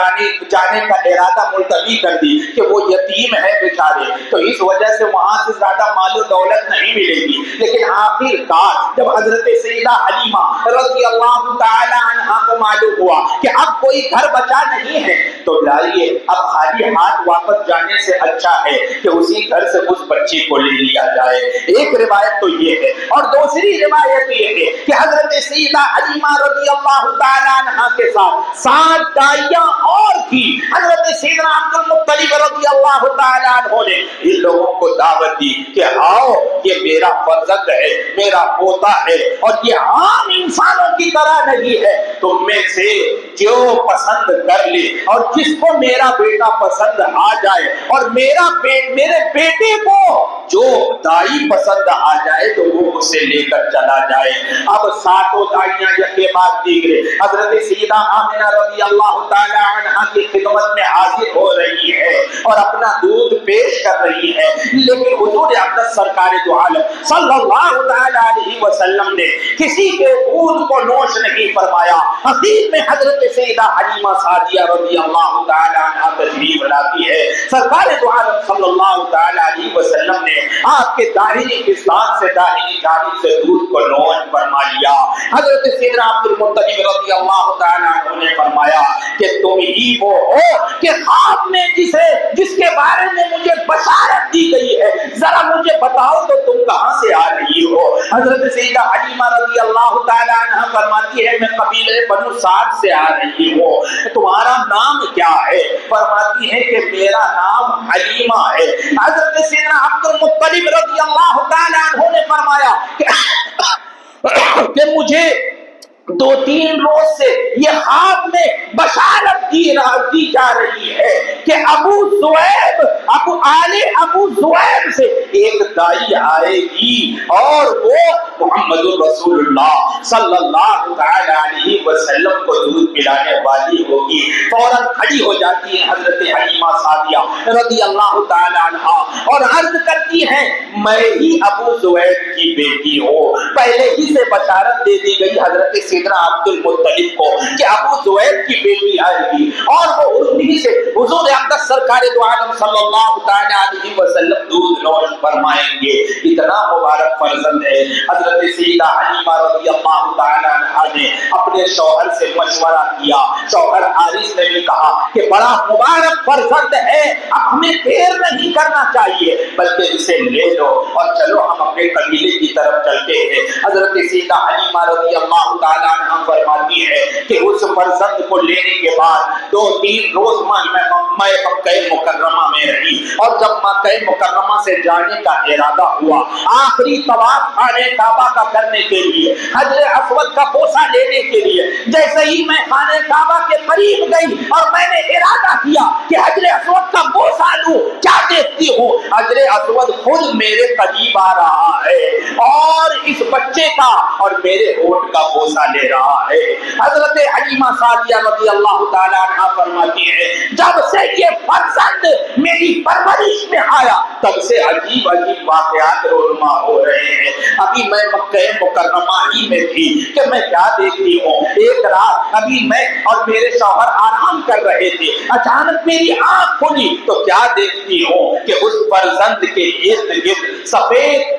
جانے کا ارادہ ملتوی کر دی کہ وہ یتیم ہے بیچارے، تو اس وجہ سے وہاں سے زیادہ مال و دولت نہیں ملے گی۔ لیکن آخر کار جب حضرت سیدہ حلیمہ رضی اللہ تعالی عنہا کو معلوم ہوا کہ اب کوئی گھر بچا نہیں ہے تو لائیے اب خالی ہاتھ واپس جانے سے اچھا ہے کہ اسی گھر سے اس بچے کو لے لیا جائے۔ ایک روایت تو یہ ہے، اور دوسری روایت یہ ہے کہ حضرت سیدہ حلیمہ رضی اللہ تعالی عنہا کے ساتھ 7 دائیاں اور تھی۔ حضرت سیدنا عبد المطلب رضی اللہ تعالی عنہ نے ان لوگوں کو دعوت دی کہ آؤ، یہ میرا فرزند ہے، میرا پوتا ہے، اور یہ عام انسانوں کی طرح نہیں ہے، تم میں سے جو پسند کر لے، اور جس کو میرا بیٹا پسند آ جائے، اور میرے بیٹے کو جو دائی پسند آ جائے تو وہ اسے لے کر چلا جائے۔ اب 7 دائیاں یکے بعد دیگرے حضرت سیدہ آمنہ رضی اللہ تعالی عنہا کی خدمت میں حاضر ہو رہی ہے اور اپنا دودھ پیش کر رہی ہے، لیکن حضور اقدس سرکار دو عالم صلی اللہ تعالی علیہ وسلم نے کسی کے دودھ کو نوش نہیں فرمایا۔ اخیر میں حضرت سیدہ حلیمہ سعدیہ رضی اللہ تعالی عنہا تشریف لاتی ہے۔ سرکار دو عالم صلی اللہ تعالی علیہ وسلم نے آپ کے داہنی پستان سے داہنی جانب سے دودھ کو نوش فرما لیا۔ حضرت سیدنا عبد المطلب رضی اللہ تعالی عنہ نے فرمایا کہ تم ہی وہ ہو کہ خواب میں جس کے بارے میں مجھے بشارت دی گئی ہے، ذرا مجھے بتاؤ تو تم کہاں سے آ رہی ہو؟ حضرت سیدہ حلیمہ رضی اللہ تعالی عنہ فرماتی ہے میں قبیلے بنو سعد سے آ رہی ہوں، تمہارا نام کیا ہے؟ فرماتی ہے کہ میرا نام حلیمہ ہے۔ حضرت سیدنا عبد المطلب رضی اللہ تعالی عنہ نے فرمایا کہ مجھے 2-3 روز سے یہ خواب میں بشارت دی جا رہی ہے کہ ابو زویب سے ایک دائی آئے گی اور وہ محمد رسول اللہ صلی اللہ تعالی علیہ وسلم کو دودھ پلانے والی ہوگی۔ فوراً کھڑی ہو جاتی ہے حضرت حلیمہ سعدیہ رضی اللہ تعالی عنہا اور عرض کرتی ہیں میں ہی ابو زویب کی بیٹی ہوں۔ پہلے ہی سے بشارت دے دی گئی حضرت سیدنا عبد المطلب کو کہ ابو زویب کی بیٹی آئے گی اور وہ انہی سے حضور اقدس سرکار دو عالم صلی اللہ تعالی علیہ وسلم دودھ نوش فرمائیں گے۔ اتنا مبارک فرزند ہے۔ حضرت سیدہ حلیمہ رضی اللہ تعالی عنہا نے اپنے شوہر سے مشورہ کیا۔ شوہر حارث نے بھی کہا کہ بڑا مبارک فرزند ہے، اب ہمیں دیر نہیں کرنا چاہیے بلکہ اسے لے لو اور چلو ہم اپنے قبیلے کی طرف چلتے ہیں۔ حضرت سیدہ حلیمہ رضی اللہ تعالی عنہا فرماتی ہے کہ اس فرزند کو لینے کے بعد 2-3 روز میں مکہ مکرمہ میں رہی، اور جب مکہ مکرمہ سے جانے جانے کا ارادہ ہوا. آخری طواف خانے کعبہ کا کرنے کے لیے, حجر اسود کا بوسہ لینے کے لیے جیسے ہی میں خانے کعبہ کے قریب گئی اور میں نے ارادہ کیا کہ حجر اسود کا بوسہ لوں, کیا دیکھتی ہوں, حجر اسود خود میرے قریب آ رہا ہے اور اس بچے کا اور میرے ہونٹ کا بوسہ لے رہا ہے. حضرت حلیمہ سعدیہ رضی اللہ تعالیٰ عنہا فرماتی ہے جب سے یہ فرزند میری پرورش میں آیا تب سے عجیب عجیب واقعات رونما ہو رہے ہیں. ابھی میں مکہ مکرمہ ہی میں تھی کہ میں کیا دیکھتی ہوں, ایک رات ابھی میں اور میرے شوہر آرام کر رہے تھے, اچانک میری آنکھ کھلی تو کیا دیکھتی ہوں کہ اس فرزند کے ارد گرد سفید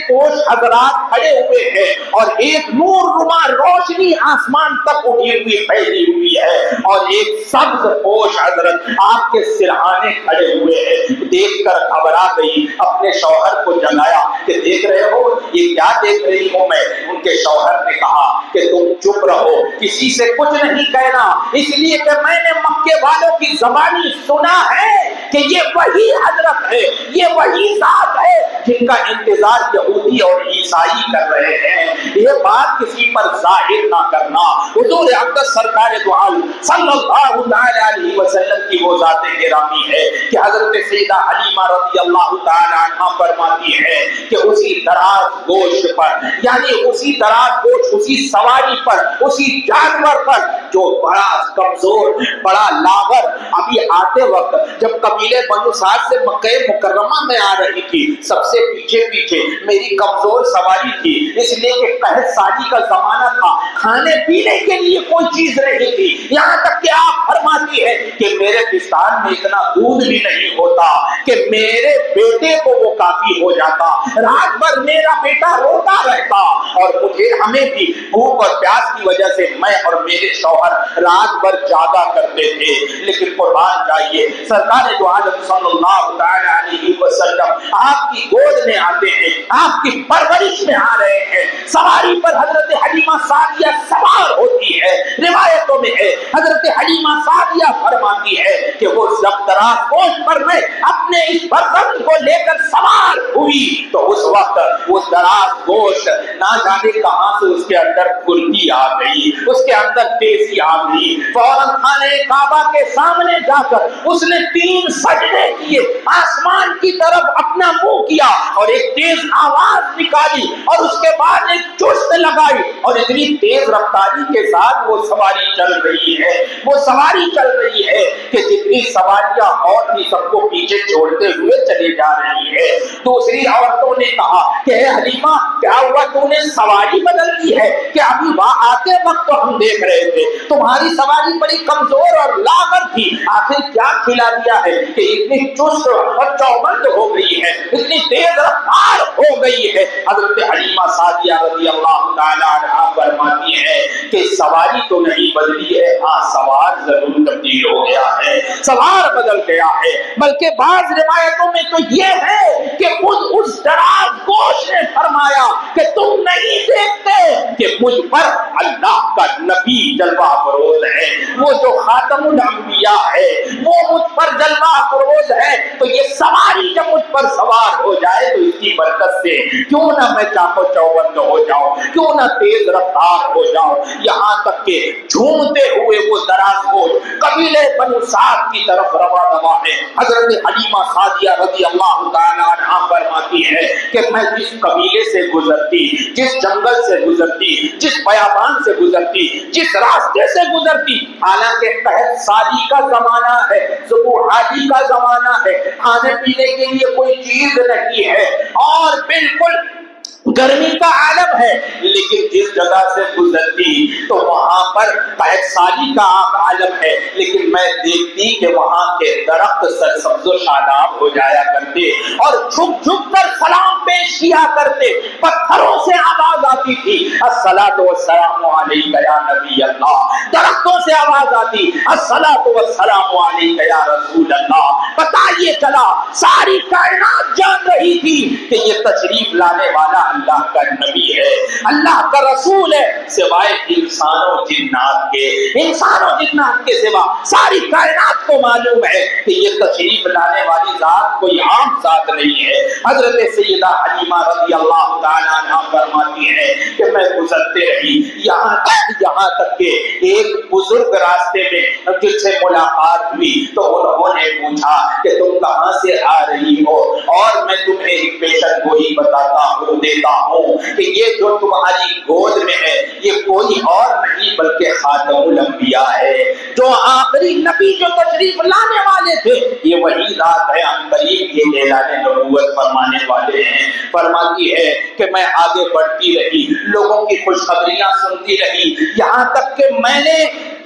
پوش حضرات کھڑے ہوئے ہیں اور ایک نور نما روشنی آسمان تک اٹھی ہوئی پھیلی ہوئی ہے اور ایک سبز پوش حضرت آپ کے سرہانے کھڑے ہوئے ہیں. دیکھ کر گھبرا گئی, اپنے شوہر کو جگایا کہ دیکھ رہے ہو یہ کیا دیکھ رہی ہوں میں. ان کے شوہر نے کہا کہ تم چپ رہو, کسی سے کچھ نہیں کہنا, اس لیے کہ میں نے مکے والوں کی زبانی سنا ہے کہ یہ وہی حضرت ہے, یہ وہی ذات ہے جن کا انتظار یہودی اور عیسائی کر رہے ہیں. یہ بات کسی پر ظاہر نہ کرنا. حضور اقدس سرکار دو عالم صلی اللہ علیہ وسلم کی وہ ذات گرامی ہے کہ حضرت سیدہ حلیمہ رضی اللہ تعالی عنہا فرماتی ہے کہ اسی دراز گوشت پر, یعنی اسی دراز گوشت, اسی سواری پر, اسی جانور پر جو بڑا کمزور, بڑا لاغر, ابھی آتے وقت جب قبیلے بنو سعد سے مکہ مکرمہ میں آ رہی تھی سب سے پیچھے میری کمزور سواری تھی, اس لیے کہ قحط سالی کا زمانہ تھا, کھانے پینے کے لیے کوئی چیز نہیں تھی, یہاں تک کہ آپ فرماتی ہے کہ میرے پستان میں اتنا دودھ بھی نہیں ہوتا کہ میرے بیٹے کو وہ کافی ہو جاتا. رات بھر میرا بیٹا روتا رہتا اور ہمیں بھی بھوک اور پیاس کی وجہ سے میں اور میرے شوہر رات بھر جاگا کرتے تھے. لیکن قربان جائیے سرکار دو عالم صلی اللہ علیہ وسلم آپ کی گود میں آتے ہیں, آپ کی پرورش میں آ رہے ہیں, سواری پر حضرت حلیمہ سعدیہ سوار ہوتی ہے. روایتوں میں ہے حضرت حلیمہ سعدیہ فرماتی ہے کہ وہ جب دراز گوشت پر میں اپنے اس فرزند کو لے کر سوار ہوئی تو اس وقت وہ دراز گوشت نہ جانے کہاں سے اس کے اندر پھرتی آ گئی, اس کے اندر تیزی آ گئی. فوراً خانے کعبہ کے سامنے جا کر اس نے 3 سجدے کیے, آسمان کی طرف اپنا منہ کیا اور ایک تیز آواز نکالی اور اس کے بعد ایک چست لگائی اور اتنی تیز رفتاری کے ساتھ وہ سواری چل رہی ہے, وہ سواری چل رہی ہے کہ جتنی سواریاں اور بھی سب کو پیچھے چھوڑتے ہوئے چلے جا رہی ہے. دوسری عورتوں نے کہا کہ اے حلیمہ کیا ہوا, تو نے سواری بدل دی ہے کہ ابھی وہاں آتے وقت تو ہم دیکھ رہے تھے تمہاری سواری بڑی کمزور اور لاغر تھی, آخر کیا کھلا دیا ہے کہ اتنی چست اور چوبند ہو گئی ہے, اتنی تیز رفتار ہو گئی ہے. حضرت حلیمہ سعدیہ رضی اللہ تعالی عنہا فرماتی ہے کہ سواری تو نہیں بدلی ہے, ہاں سوار ضرور تبدیل ہو گیا ہے, سوار بدل گیا ہے. بلکہ بعض روایتوں میں تو یہ ہے کہ اس دراز گوشت نے فرمایا کہ تم نہیں دیکھتے کہ مجھ پر اللہ کا نبی جلوہ افروز ہے, وہ جو خاتم الانبیاء ہے وہ مجھ پر جلوہ افروز ہے, تو یہ سواری جب مجھ پر سوار ہو جائے تو اس کی برکت سے کیوں نہ میں چاقو چوبند ہو جاؤں, کیوں نہ تیز رفتار ہو جاؤں. یہاں تک کہ جھومتے ہوئے وہ دراز گوشت قبیلے بنو سعد کی طرف رواں ہے. حضرت حلیمہ سعدیہ رضی اللہ تعالی عنہا فرماتی ہے کہ میں جس قبیلے سے گزرتی, جس جنگل سے گزرتی, جس بیابان سے گزرتی, جس راستے سے گزرتی, حالانکہ قحط سالی کا زمانہ ہے, ذبوحالی کا زمانہ ہے, کھانے پینے کے لیے کوئی چیز نہیں ہے اور بالکل گرمی کا عالم ہے, لیکن جس جگہ سے گزرتی تو وہاں پر قحط سالی کا عالم ہے, لیکن میں دیکھتی کہ وہاں کے درخت سرسبز و شاداب ہو جایا کرتے اور جھک جھک کر سلام پیش کیا کرتے. پتھروں سے آواز آتی تھی الصلاۃ والسلام علیک یا نبی اللہ, درختوں سے آواز آتی الصلاۃ والسلام علیک یا رسول اللہ. پتہ یہ چلا ساری کائنات جان رہی تھی کہ یہ تشریف لانے والا اللہ کا نبی ہے, اللہ کا رسول ہے, سوائے انسانوں جنات کے سوا ساری کائنات کو معلوم ہے کہ یہ تشریف لانے والی ذات کوئی عام ذات نہیں ہے. حضرت سیدہ حلیمہ رضی اللہ تعالیٰ عنہ فرماتی ہے کہ میں گزرتے رہی یہاں تک کہ ایک بزرگ راستے میں جس سے ملاقات ہوئی تو انہوں نے پوچھا کہ تم کہاں سے آ رہی ہو, اور میں تمہیں ایک پیشن گوئی دیتا ہوں کہ یہ جو تمہاری گود میں ہے یہ کوئی اور نہیں بلکہ خاتم الانبیاء ہے, جو آخری نبی جو تشریف لانے والے تھے یہ وہی ذات ہے, ہم قریب یہ اعلان نبوت فرمانے والے ہیں. فرماتی ہے کہ میں آگے بڑھتی رہی, لوگوں کی خوشخبریاں سنتی رہی, یہاں تک کہ میں نے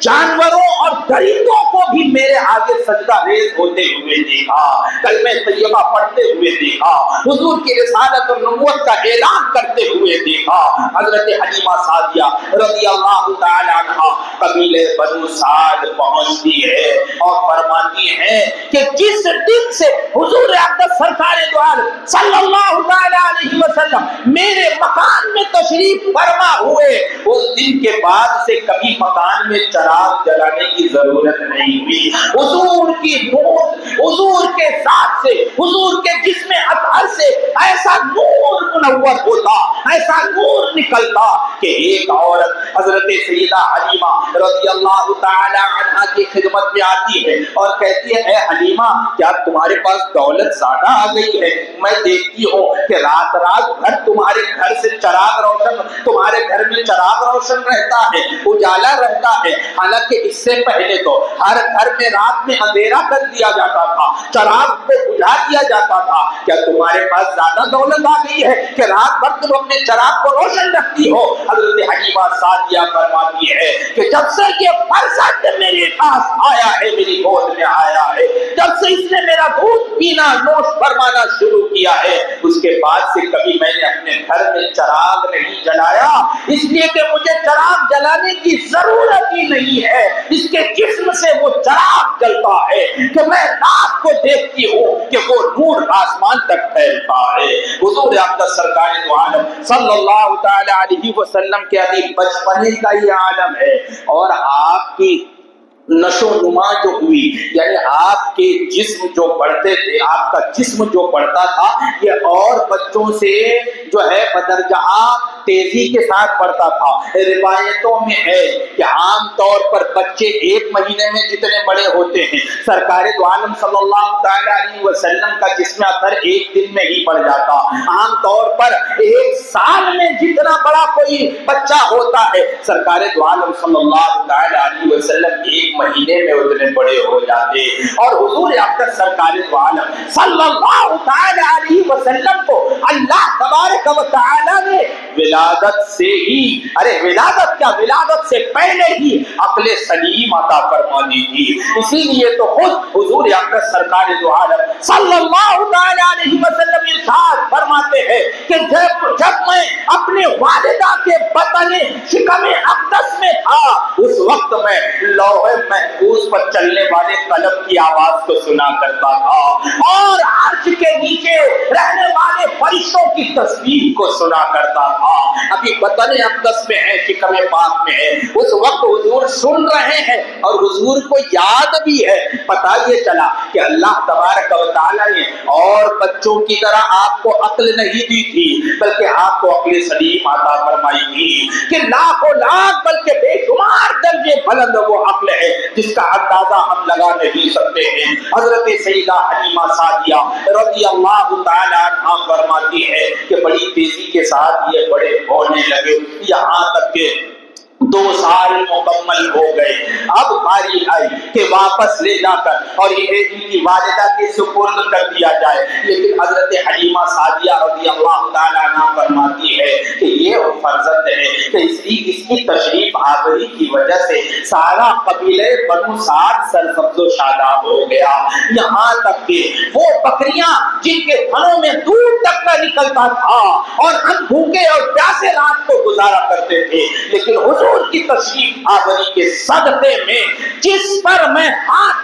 جانوروں اور درندوں کو بھی میرے آگے سجدہ ریز ہوتے ہوئے دیکھا, کلمہ طیبہ پڑھتے ہوئے دیکھا, حضور کی رسالت اور نبوت کا اعلان کرتے ہوئے دیکھا. حضرت حلیمہ سعدیہ رضی اللہ تعالی عنہا قبیلے بنو سعد پہنچتی ہے اور فرماتی ہے کہ جس دن سے حضور اقدس سرکار دو عالم صلی اللہ تعالی علیہ وسلم میرے مکان میں تشریف فرما ہوئے, اس دن کے بعد سے کبھی مکان میں چراغ جلانے کی ضرورت نہیں ہوئی. حضور کی نور, حضور کے ذات سے, حضور کے جسم اطہر سے ایسا نور منور ہوتا, ایسا نور نکلتا کہ ایک عورت حضرت سیدہ حلیمہ رضی اللہ تعالی عنہا کی خدمت میں آتی ہے اور کہتی ہے اے حلیمہ کیا تمہارے پاس دولت زیادہ آ گئی ہے؟ میں دیکھتی ہوں کہ رات بھر تمہارے گھر سے چراغ روشن, تمہارے گھر میں چراغ روشن رہتا ہے, اجالا رہتا ہے, حالانکہ اس سے پہلے تو ہر گھر میں رات میں اندھیرا کر دیا جاتا تھا, چراغ کو بجھا دیا جاتا تھا. کیا تمہارے پاس زیادہ دولت آ گئی ہے کہ رات بھر تم اپنے چراغ کو روشن رکھتی ہو؟ حضرت حلیمہ سعدیہ فرماتی ہے کہ جب سے یہ فرزند میرے پاس آیا ہے, میری گود میں آیا ہے, جب سے اس نے میرا دودھ پینا نوش فرمانا شروع کیا ہے, اس کے بعد سے کبھی میں نے اپنے گھر میں چراغ نہیں جلایا, اس لیے کہ مجھے چراغ جلانے کی ضرورت ہی نہیں ہے. اس کے جسم سے وہ چراغ جلتا ہے کہ میں رات کو دیکھتی ہوں کہ وہ نور آسمان تک پھیلتا ہے. حضور اقدس سرکار دو عالم صلی اللہ تعالی علیہ وسلم کے ابھی بچپنے کا یہ عالم ہے, اور آپ کی نشو نما جو ہوئی, یعنی آپ کے جسم جو بڑھتے تھے, آپ کا جسم جو بڑھتا تھا یہ اور بچوں سے جو ہے بدرجہ تیزی کے ساتھ بڑھتا تھا. روایتوں میں ہے کہ عام طور پر بچے ایک مہینے میں جتنے بڑے ہوتے ہیں, سرکار دو عالم صلی اللہ تعالی علیہ وسلم کا جسم اثر ایک دن میں ہی بڑھ جاتا. عام طور پر ایک سال میں جتنا بڑا کوئی بچہ ہوتا ہے, سرکار دو عالم صلی اللہ تعالی علیہ وسلم ایک مہینے میں اتنے بڑے ہو جاتے. اور حضور اقدس سرکار دو عالم صلی اللہ تعالی علیہ وسلم کو اللہ تبارک و تعالی نے ولادت سے ہی, ولادت کیا, ولادت سے پہلے ہی عقل سلیم عطا فرما دی تھی. اسی لیے تو خود حضور اقدس سرکار دو عالم صلی اللہ تعالی علیہ وسلم ارشاد فرماتے ہیں کہ جب میں اپنے والدہ کے بطن شکم اقدس میں تھا, اس وقت میں لوح محفوظ پر چلنے والے قلم کی آواز کو سنا کرتا تھا, اور عرش کے نیچے رہنے والے فرشتوں کی تسبیح کو سنا کرتا تھا. ابھی بطن اقدس میں ہے, شکم پاک میں ہے, اس وقت حضور سن رہے ہیں اور حضور کو یاد بھی ہے. پتہ یہ چلا کہ اللہ تبارک و تعالی نے اور بچوں کی طرح آپ کو عقل نہیں دی تھی, بلکہ آپ کو عقل سلیم عطا فرمائی تھی کہ لاکھوں لاکھ بلکہ بے شمار درجے بلند وہ عقل ہے جس کا اندازہ ہم لگا نہیں سکتے ہیں. حضرت سیدہ حلیمہ سعدیہ رضی اللہ تعالی عنہا فرماتی ہے کہ بڑی تیزی کے ساتھ یہ بڑے ہونے لگے, یہاں تک کہ 2 سال مکمل ہو گئے. اب باری آئی کہ واپس لے جا کر اور یہ ان کی والدہ کے سپرد کر دیا جائے, لیکن حضرت حلیمہ سعدیہ رضی اللہ تعالیٰ عنہ فرماتی ہے کہ یہ فرزند ہے کہ اس کی تشریف آوری کی وجہ سے سارا قبیلہ بنو سعد سرسبز و شاداب ہو گیا. یہاں تک کہ وہ بکریاں جن کے تھنوں میں دودھ تک نہ نکلتا تھا اور ہم بھوکے اور پیاسے رات کو گزارا کرتے تھے, لیکن حضور حضور کی تشریف آوری کے صدقے میں جس پر میں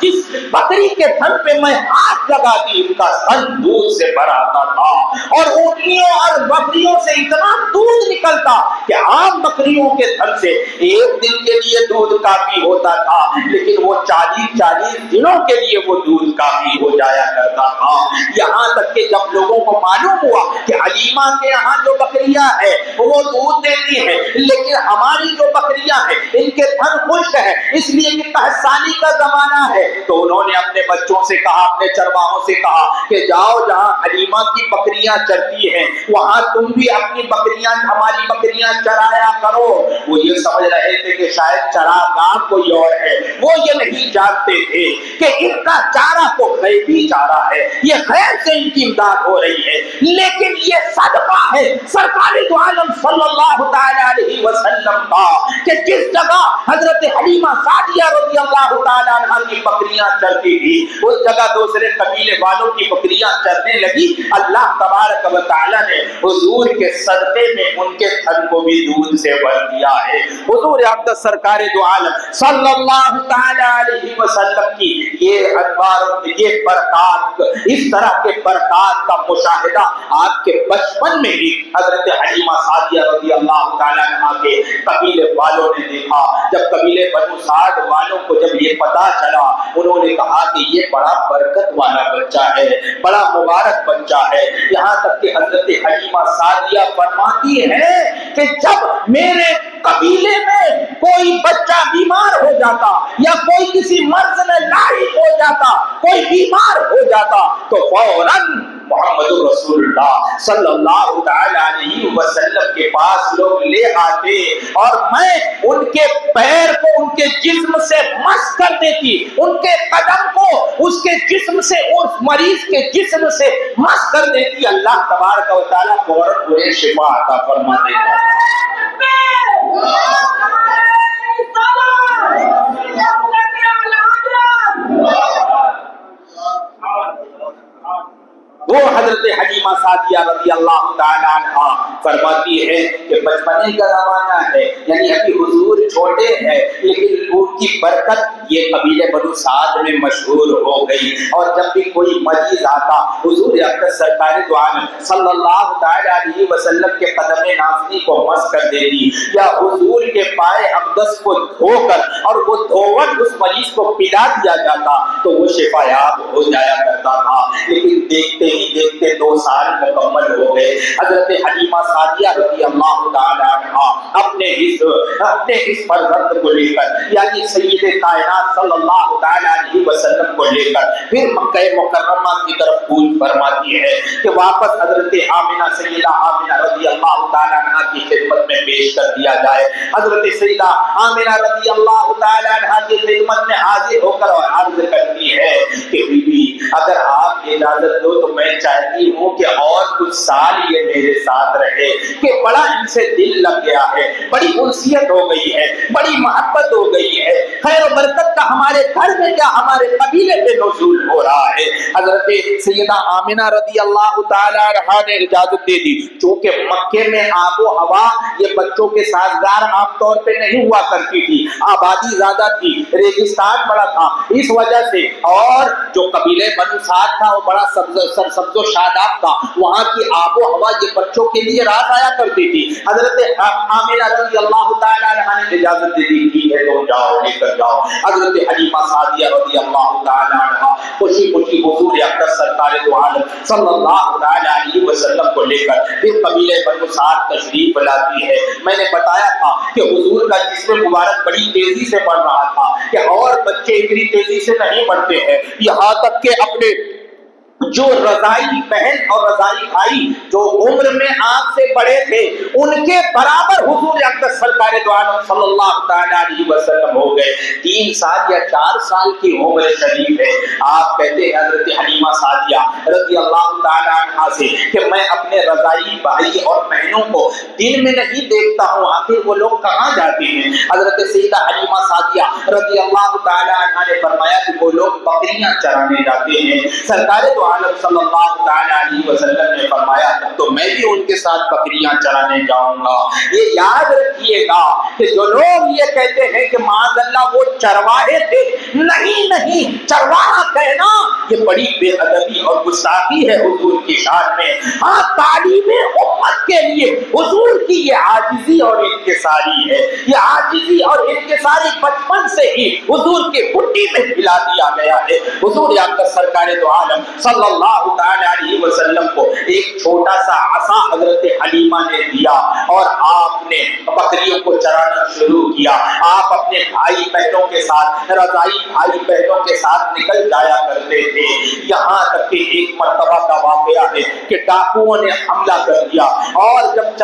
جس بکری کے تھن پہ میں ہاتھ لگاتی ان کا تھن دودھ سے بھر آتا تھا، اور اونٹنیوں اور بکریوں سے اتنا دودھ نکلتا کہ عام بکریوں کے تھن سے ایک دن کے لیے دودھ کافی ہوتا تھا، لیکن وہ 40 دنوں کے لیے وہ دودھ کافی ہو جایا کرتا تھا۔ یہاں تک کہ جب لوگوں کو معلوم ہوا کہ حلیمہ کے یہاں جو بکریاں ہیں وہ دودھ دیتی ہیں، لیکن ہماری جو بکریاں ہیں ان کے تھن خشک ہے، اس لیے کہ قحطانی کا زمانہ ہے، تو انہوں نے اپنے بچوں سے کہا، اپنے چرواہوں سے کہا کہ جاؤ جہاں حلیمہ کی بکریاں چرتی ہیں وہاں تم بھی اپنی بکریاں، ہماری بکریاں چرایا کرو۔ وہ یہ سمجھ رہے تھے کہ شاید چراگاہ کوئی اور ہے، وہ یہ نہیں جانتے تھے کہ ان کا چارہ تو غیبی چارہ ہے، یہ غیر سے ان کی امداد ہو رہی ہے، لیکن یہ صدقہ ہے سرکار دو عالم صلی اللہ تعالی علیہ وسلم کا، کہ جس جگہ حضرت حلیمہ سعدیہ رضی اللہ تعالی عنہ کی بکریاں چرتی تھی اس جگہ دوسرے قبیلے والوں کی بکریاں چرنے لگی، اللہ تبارک و تعالی نے حضور کے صدقے میں ان کے تھن کو بھی دودھ سے بھر دیا ہے۔ حضور اقدس سرکار دو عالم صلی اللہ تعالی علیہ وسلم کی یہ انوار، یہ برکات، اس طرح کے برکات کا مشاہدہ آپ کے بچپن میں ہی حضرت حلیمہ سعدیہ رضی اللہ تعالی عنہ کے قبیلے والوں نے دیکھا۔ جب قبیلے بنو سعد والوں کو جب یہ پتا چلا انہوں نے کہا کہ یہ بڑا برکت والا بچہ ہے، بڑا مبارک بچہ ہے، یہاں تک کہ حضرت حلیمہ سعدیہ فرماتی ہے کہ جب میرے قبیلے میں کوئی بچہ بیمار ہو جاتا یا کوئی کسی مرض میں لاحق ہو جاتا، کوئی بیمار ہو جاتا تو فوراً محمد رسول اللہ صلی اللہ تعالی علیہ وسلم کے پاس لوگ لے آتے اور میں ان کے پیر کو ان کے جسم سے مس کر دیتی، ان کے قدم کو اس کے جسم سے، اس مریض کے جسم سے مس کر دیتی، اللہ تبارک و تعالیٰ فوراً انہیں شفا عطا فرما دیتا۔ وہ حضرت حلیمہ سعدیہ رضی اللہ تعالی عنہ فرماتی ہے کہ بچپنے کا زمانہ ہے، یعنی ابھی حضور چھوٹے ہیں، لیکن ان کی برکت یہ قبیلے بنو سعد میں مشہور ہو گئی، اور جب بھی کوئی مریض آتا حضور اقدس سرکار دو عالم صلی اللہ تعالی علیہ وسلم کے قدم ناصری کو مس کر دیتی، یا حضور کے پائے اقدس کو دھو کر اور وہ دھوون اس مریض کو پلا دیا جاتا تو وہ شفا یاب ہو جایا کرتا تھا۔ لیکن دیکھتے ہی دیکھتے 2 سال مکمل ہو گئے، حضرت حلیمہ سعدیہ رضی اللہ تعالی عنہ اپنے اس فرزند کو لے کر، یعنی سید کائنات صلی اللہ تعالی علیہ وسلم کو لے کر پھر مکہ مکرمہ کی طرف کوچ فرماتی ہے کہ واپس حضرت آمنہ، سیدہ آمنہ رضی اللہ تعالی عنہ کی خدمت میں پیش کر دیا جائے۔ حضرت سیدہ آمنہ رضی اللہ تعالی عنہ کی خدمت میں حاضر ہو کر عرض کرتی ہے کہ بی بی اگر آپ اجازت دو تو میں چاہتی ہوں کہ اور کچھ سال یہ میرے ساتھ رہے، کہ بڑا ان سے دل لگ گیا ہے، بڑی انسیت ہو گئی ہے، بڑی محبت ہو گئی ہے، خیر و برکت کا ہمارے گھر میں کیا ہمارے قبیلے پہ نزول ہو رہا ہے۔ حضرت سیدہ آمنہ رضی اللہ تعالی عنہا نے اجازت دے دی، چونکہ مکے میں آب و ہوا یہ بچوں کے سازگار عام طور پہ نہیں ہوا کرتی تھی، آبادی زیادہ تھی، ریگستان بڑا تھا، اس وجہ سے، اور جو قبیلے بنو سعد تھا وہ بڑا سبز و شاداب تھا، وہاں کی آب و ہوا یہ بچوں کے لیے راحت آیا کرتی تھی۔ حضرت آمنہ رضی اللہ تعالی عنہا نے اجازت دے دی، ٹھیک ہے تم جاؤ، لے کر جاؤ۔ حضرت حلیمہ سعدیہ رضی اللہ تعالی عنہا خوشی خوشی حضور اقدس سرکار دو عالم صلی اللہ تعالی علیہ وسلم کو لے کر پھر قبیلے بنو سعد تشریف لاتی ہے۔ میں نے بتایا تھا کہ حضور کا جسم مبارک بڑی تیزی سے بڑھ رہا تھا کہ اور بچے اتنی تیزی سے نہیں بڑھتے ہیں، یہاں تک کہ اپنے جو رضائی بہن اور رضائی بھائی جو عمر میں آپ سے بڑے تھے ان کے برابر حضور اقدس سرکار دو عالم صلی اللہ تعالی علیہ وسلم ہو گئے۔ 3 سال یا 4 سال کی عمر شریف ہے۔ آپ کہتے ہیں حضرت حلیمہ سعدیہ رضی اللہ تعالی عنہا سے کہ میں اپنے رضائی بھائی اور بہنوں کو دن میں نہیں دیکھتا ہوں، آخر وہ لوگ کہاں جاتے ہیں؟ حضرت سیدہ حلیمہ سعدیہ رضی اللہ تعالی عنہا نے فرمایا کہ وہ لوگ بکریاں چرانے جاتے ہیں۔ سرکار دو عالم صلی اللہ تعالی علیہ وسلم نے فرمایا تو میں بھی ان کے ساتھ بکریاں چرانے جاؤں گا۔ یہ یاد رکھیے گا کہ جو لوگ یہ کہتے ہیں کہ معاذ اللہ وہ چرواہے تھے، نہیں نہیں، چرواہا کہنا یہ بڑی بے ادبی اور گستاخی ہے حضور کی شان میں۔ ہاں، تعلیم امت کے لیے حضور کی یہ عاجزی اور انکساری ہے، یہ عاجزی اور انکساری بچپن سے ہی حضور کے گھٹی میں کھلا دیا گیا ہے۔ حضور اقدس سرکار دو عالم صلی اللہ تعالی علیہ وسلم کو ایک چھوٹا سا عصا حضرت حلیمہ نے دیا اور آپ نے بکریوں کو چرانا شروع کیا۔ آپ اپنے بھائی بہنوں کے ساتھ، رضائی بھائی بہنوں کے ساتھ نکل جایا کرتے تھے، یہاں تک کہ ایک مرتبہ کا واقعہ ہے کہ ڈاکوؤں نے حملہ کر دیا اور جب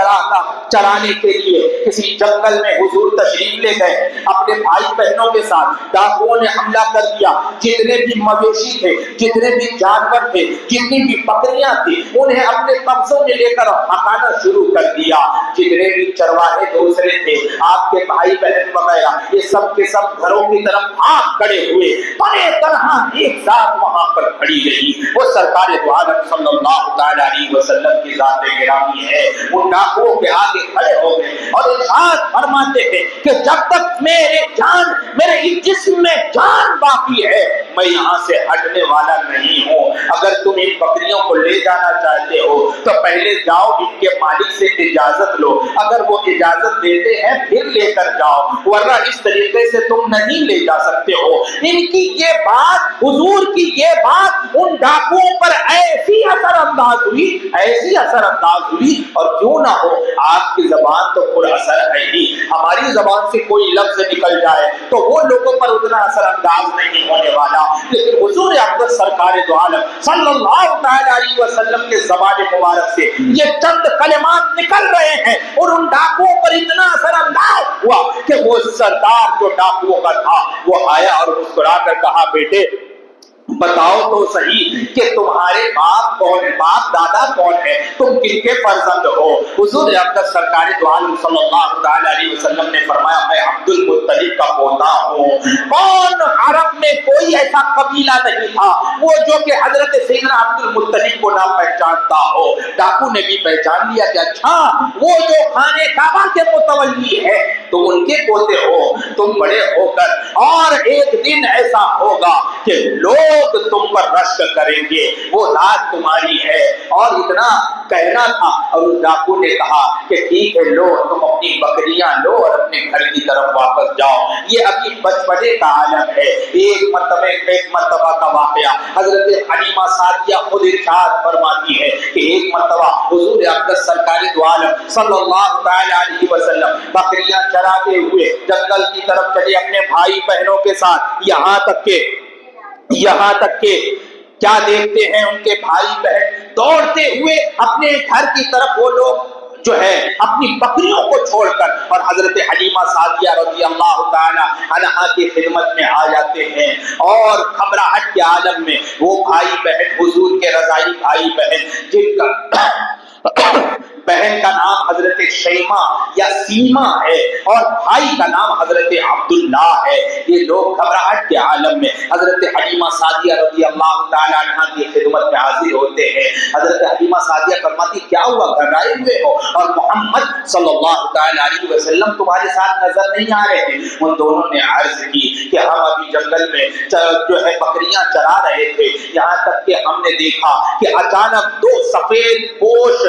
چرانے کے لیے کسی جنگل میں حضور تشریف لے گئے اپنے بھائی بہنوں کے ساتھ، ڈاکوؤں نے حملہ کر دیا۔ جتنے بھی مویشی تھے، جتنے بھی جانور تھے، جتنی بھی بکریاں تھی، انہیں اپنے قبضوں میں لے کر ہکانا شروع کر دیا۔ جتنے بھی چرواہے دوسرے تھے، آپ کے بھائی بہن وغیرہ، یہ سب کے سب گھروں کی طرف بھاگ کھڑے ہوئے، بڑے طرح ایک ذات وہاں پر کھڑی رہی، وہ سرکار دو عالم صلی اللہ تعالی علیہ وسلم کی ذات گرامی ہے۔ وہ ڈاکوؤں کے آگے کھڑے ہو گئے اور ارشاد فرماتے تھے کہ جب تک میرے جسم میں جان باقی ہے میں یہاں سے ہٹنے والا نہیں ہوں۔ اگر تم ان بکریوں کو لے جانا چاہتے ہو تو پہلے جاؤ ان کے مالک سے اجازت لو، اگر وہ اجازت دیتے ہیں پھر لے کر جاؤ، ورنہ اس طریقے سے تم نہیں لے جا سکتے ہو۔ ان کی یہ بات، حضور کی یہ بات ان ڈاکوؤں پر ایسی اثر انداز ہوئی، ایسی اثر انداز ہوئی، اور کیوں نہ ہو، آپ کی زبان تو پر اثر ہے ہی، ہماری زبان سے کوئی لفظ نکل جائے تو وہ لوگوں پر اتنا اثر انداز نہیں ہونے والا، لیکن حضور اقدس سرکار دو عالم صلی اللہ تعالی علیہ وسلم کے زبان مبارک سے یہ چند کلمات نکل رہے ہیں اور ان ڈاکوؤں پر اتنا اثر انداز ہوا کہ وہ سردار جو ڈاکوؤں کا تھا وہ آیا اور مسکرا کر کہا بیٹے بتاؤ تو صحیح کہ تمہارے باپ کون ہے، باپ دادا کون ہے، تم کن کے فرزند ہو؟ حضور اقدس سرکار دو عالم صلی اللہ تعالی علیہ وسلم نے فرمایا میں عبد المطلب کا پوتا ہوں۔ کون عرب میں کوئی ایسا قبیلہ نہیں تھا وہ جو کہ حضرت سیدنا عبد المطلب کو نہ پہچانتا ہو۔ ڈاکو نے بھی پہچان لیا کہ اچھا وہ جو خانے کعبہ کے متولی ہے تم ان کے پوتے ہو، تم بڑے ہو کر اور ایک دن ایسا ہوگا کہ لوگ تم پر رشک کریں گے، وہ ذات تمہاری ہے۔ اور اتنا کہنا تھا اور اس ڈاکو نے کہا کہ ٹھیک ہے لو تم اپنی بکریاں لو اور اپنے گھر کی طرف واپس جاؤ۔ یہ ابھی بچپنے کا عالم ہے۔ ایک مرتبہ کا واقعہ حضرت حلیمہ سعدیہ خود ارشاد فرماتی ہے کہ ایک مرتبہ حضور اقدس سرکار دو عالم صلی اللہ تعالی علیہ وسلم بکریاں چراتے ہوئے جنگل کی طرف چلے اپنے بھائی بہنوں کے ساتھ، یہاں تک کہ کیا دیکھتے ہیں ان کے بھائی بہن دوڑتے ہوئے اپنے گھر کی طرف وہ لوگ جو ہے اپنی بکریوں کو چھوڑ کر اور حضرت حلیمہ سعدیہ رضی اللہ تعالی عنہا کی خدمت میں آ جاتے ہیں، اور گھبراہٹ کے عالم میں وہ بھائی بہن حضور کے رضائی بھائی بہن جن کا بہن کا نام حضرت شیمہ یا سیما ہے اور بھائی کا نام حضرت عبداللہ ہے، یہ لوگ گھبراہٹ کے عالم میں حضرت حلیمہ سعدیہ رضی اللہ تعالی عنہا کی خدمت میں حاضر ہوتے ہیں۔ حضرت حلیمہ سعدیہ فرماتی کیا ہوا، گھبرائے ہوئے ہو؟ اور محمد صلی اللہ تعالی علیہ وسلم تمہارے ساتھ نظر نہیں آ رہے ہیں؟ ان دونوں نے عرض کی کہ ہم ابھی جنگل میں جو ہے بکریاں چرا رہے تھے، یہاں تک کہ ہم نے دیکھا کہ اچانک دو سفید پوش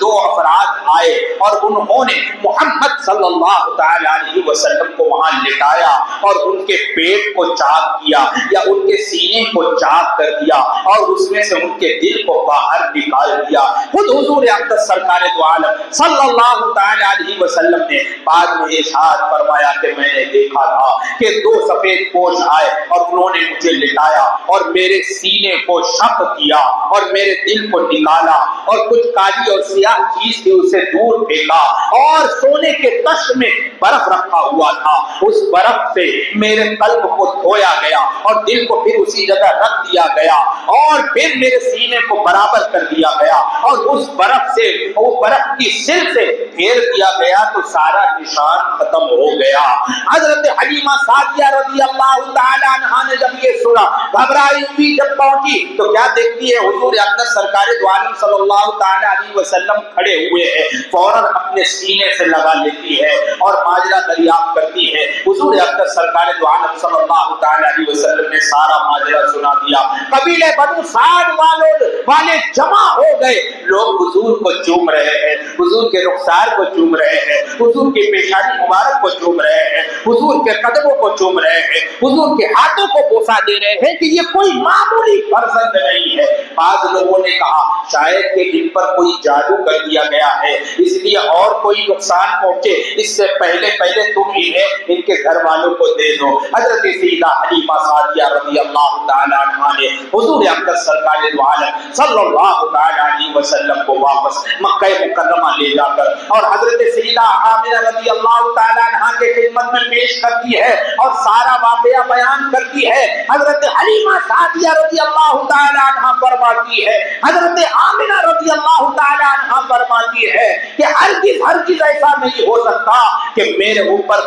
دو افراد آئے اور انہوں نے محمد صلی اللہ تعالی علیہ وسلم کو وہاں لٹایا اور ان کے پیٹ کو چاک کیا یا ان کے سینے کو چاک کر دیا اور اس میں سے ان کے دل کو باہر نکال دیا۔ خود حضور اقدس سرکار دو عالم صلی اللہ تعالی علیہ وسلم نے بعد میں ارشاد فرمایا کہ میں نے دیکھا تھا کہ دو سفید پوش آئے اور انہوں نے مجھے لٹایا اور میرے سینے کو شق کیا اور میرے دل کو نکالا اور کچھ کالی اور سیاہ چیز تھی اسے دور پھینکا اور سونے کے تش میں برف رکھا ہوا تھا، اس برف سے میرے قلب کو دھویا گیا اور دل کو پھر اسی جگہ رکھ دیا گیا اور پھر میرے سینے کو برابر کر دیا گیا اور اس برف سے وہ برف کی سل سے پھیر دیا گیا تو سارا نشان ختم ہو گیا۔ حضرت حلیمہ سعدیہ رضی اللہ تعالی عنہا نے جب یہ سنا، گھبرائی ہوئی جب پہنچی تو کیا دیکھتی ہے، حضور اقدس سرکار دو عالم صلی اللہ تعالی علیہ وسلم کھڑے ہوئے ہیں، فوراً اپنے سینے سے لگا لیتی ہے اور ماجرا دریافت کرتی ہے۔ حضور اقدس سرکار دو عالم صلی اللہ تعالی علیہ وسلم نے سارا ماجرا سنا دیا۔ قبیلے بنو سعد والے جمع ہو گئے، لوگ حضور کو چوم رہے ہیں، حضور کے رخسار کو چوم رہے ہیں، حضور کی پیشانی مبارک کو چوم رہے ہیں، حضور کے قدموں کو چوم رہے ہیں، حضور کے ہاتھوں کو بوسہ دے رہے ہیں کہ یہ کوئی معمولی فرزند نہیں ہے۔ بعض لوگوں نے کہا شاید کہ ان پر کوئی جادو کر دیا گیا ہے، اس لیے اور کوئی نقصان پہنچے اس سے پہلے تم انہیں ان کے گھر والوں کو دے دو۔ حضرت سیدہ حلیمہ سعدیہ رضی اللہ تعالی عنہا نے حضور اقدس سرکار دو عالم صلی اللہ تعالی علیہ وسلم کو واپس مکہ مکرمہ لے جا کر اور حضرت سیدہ آمنہ رضی اللہ تعالی عنہا کے خدمت میں پیش کرتی ہے اور سارا واقعہ بیان کرتی ہے۔ حضرت حلیمہ سعدیہ رضی اللہ تعالی عنہا فرماتی ہے، حضرت آمنہ رضی اللہ تعالی عنہا فرماتی ہے کہ ہرگز ایسا نہیں ہو سکتا کہ میرے اوپر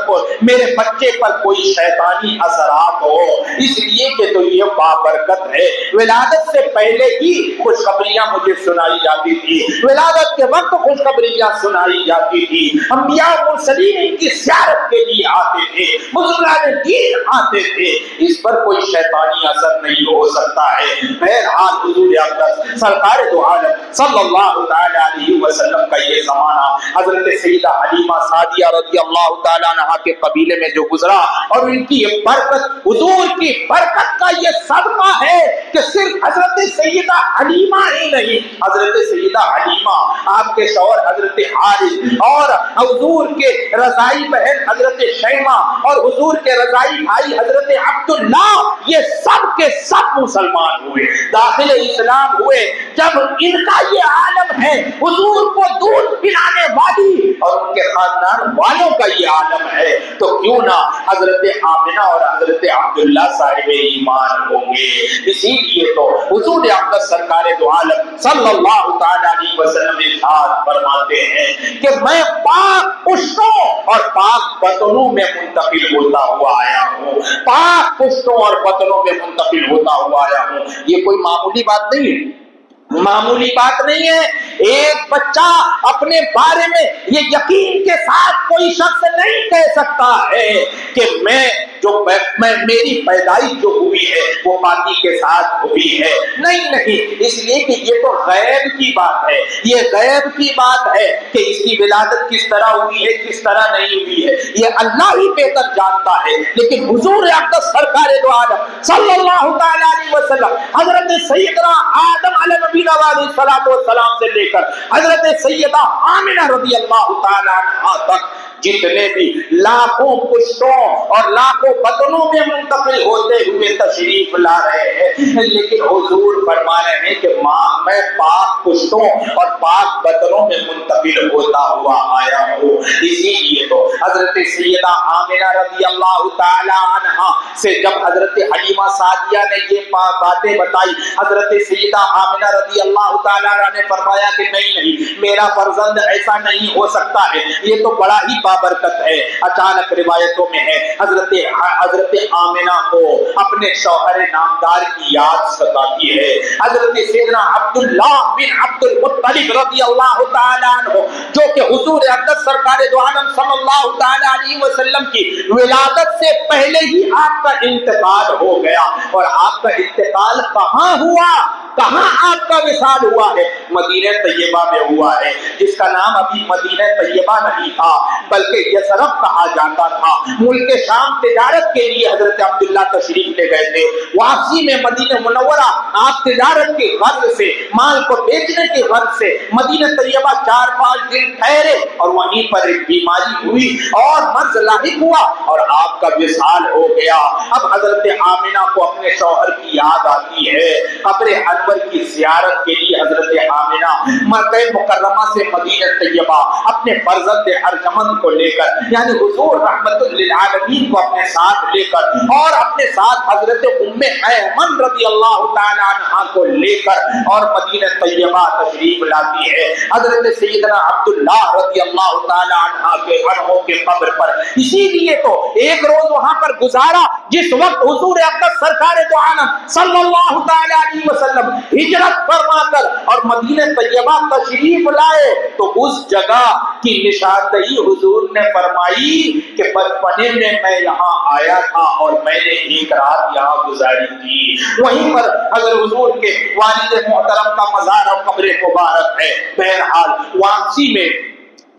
میرے بچے پر کوئی شیطانی اثرات ہو، اس لیے کہ تو یہ بابرکت ہے۔ ولادت سے پہلے ہی خوشخبریاں مجھے سنائی جاتی تھی، ولادت کے وقت خوشخبریاں سنائی جاتی تھی، انبیاء و مرسلین ان کی زیارت کے لیے آتے تھے، بزرگان دین آتے تھے، اس پر کوئی شیطانی اثر نہیں ہو سکتا ہے۔ بہرحال حضور اقدس سرکار دو عالم صلی اللہ تعالی علیہ وسلم کا یہ زمانہ حضرت سیدہ حلیمہ سعدیہ رضی اللہ تعالی عنہا کے قبیلے میں جو گزرا اور ان کی یہ برکت، حضور کی برکت کا یہ صدقہ ہے کہ صرف حضرت سیدہ حلیمہ ہی نہیں، حضرت سیدہ حلیمہ، آپ کے شوہر حضرت حارث اور حضور کے رضائی بہن حضرت شیمہ اور حضور کے رضائی بھائی حضرت عبداللہ، یہ سب کے سب مسلمان ہوئے، داخل اسلام ہوئے۔ جب ان کا یہ عالم ہے، حضور کو دودھ پلانے والی اور ان کے خاندان والوں کا یہ عالم ہے، تو کیوں نہ حضرت آمنہ اور حضرت عبداللہ صاحب ایمان ہوں گے۔ اسی لیے تو حضور اقدس سرکار دو عالم صلی اللہ تعالی علیہ وسلم ارشاد فرماتے ہیں کہ میں پاک پشتوں اور پاک بطنوں میں منتقل ہوتا ہوا آیا ہوں، پاک پشتوں اور بطنوں میں منتقل ہوتا ہوا آیا ہوں۔ یہ کوئی معمولی بات نہیں ہے، معمولی بات نہیں ہے۔ ایک بچہ اپنے بارے میں یہ یقین کے ساتھ کوئی شخص نہیں کہہ سکتا ہے کہ میری پیدائش جو ہوئی ہے وہ پاکی کے ساتھ ہوئی ہے، نہیں، اس لیے کہ یہ تو غیب کی بات ہے، یہ غیب کی بات ہے کہ اس کی ولادت کس طرح ہوئی ہے کس طرح نہیں ہوئی ہے، یہ اللہ ہی بہتر جانتا ہے۔ لیکن حضور اقدس سرکار دو عالم صلی اللہ تعالی علیہ وسلم حضرت سیدنا آدم علیہ نبینا علیہ الصلوۃ والسلام سے لے کر حضرت سیدہ آمنہ رضی اللہ تعالی عنہا تک جتنے بھی لاکھوں پشتوں اور لاکھوں بطنوں میں منتقل ہوتے ہوئے تشریف لا رہے ہیں، لیکن حضور فرما رہے ہیں کہ میں پاک پشتوں اور پاک بطنوں میں منتقل ہوتا ہوا آیا ہوں۔ اسی لیے تو حضرت سیدہ آمنہ رضی اللہ تعالی عنہا سے جب حضرت حلیمہ سعدیہ نے یہ باتیں بتائی، حضرت سیدہ آمنہ رضی اللہ تعالی عنہا نے فرمایا کہ نہیں، میرا فرزند ایسا نہیں ہو سکتا ہے، یہ تو بڑا ہی بابرکت ہے۔ اچانک روایتوں میں ہے حضرت آمنہ کو اپنے شوہر نامدار کی یاد ستاتی ہے۔ حضرت سیدنا عبداللہ بن عبد المطلب رضی اللہ تعالی عنہ جو کہ حضور اقدس سرکار دو عالم صلی اللہ تعالی علیہ وسلم کی ولادت سے پہلے ہی آپ کا انتقال ہو گیا، اور آپ کا انتقال کہاں ہوا، کہاں آپ کا وصال ہوا ہے؟ مدینہ طیبہ میں ہوا ہے، جس کا نام ابھی مدینہ طیبہ نہیں تھا بلکہ یثرب کہا جاتا تھا۔ ملک شام تجارت کے لیے حضرت عبداللہ تشریف لے گئے تھے، واپسی میں مدینہ منورہ آپ تجارت کے غرض سے، مال کو بیچنے کے غرض سے مدینہ طیبہ 4-5 دن ٹھہرے، اور وہیں پر ایک بیماری ہوئی اور مرض لاحق ہوا اور آپ کا وصال ہو گیا۔ اب حضرت آمنہ کو اپنے شوہر کی یاد آتی ہے، قبر انور کی زیارت کے لیے حضرت آمنہ مکہ مکرمہ سے مدینہ طیبہ اپنے فرزند ارجمند کو لے کر یعنی حضور رحمت للعالمین کو اپنے ساتھ لے کر اور اپنے ساتھ حضرت ام ایمن رضی اللہ تعالی عنہا کو لے کر اور مدینہ طیبہ تشریف لاتی ہے. حضرت سیدنا عبداللہ رضی اللہ تعالی عنہ کے قبر پر. اسی لیے تو ایک روز وہاں پر گزارا جس وقت حضور اقدس سرکار دو عالم صلی اللہ تعالی علیہ وسلم ہجرت فرما کر اور مدینہ طیبہ تشریف لائے تو اس جگہ کی نشاندہی حضور نے فرمائی کہ بچپنے میں میں یہاں آیا تھا اور میں نے ایک رات یہاں گزاری تھی. وہیں پر اگر حضور کے والد محترم کا مزار اور قبر مبارک ہے. بہرحال واپسی میں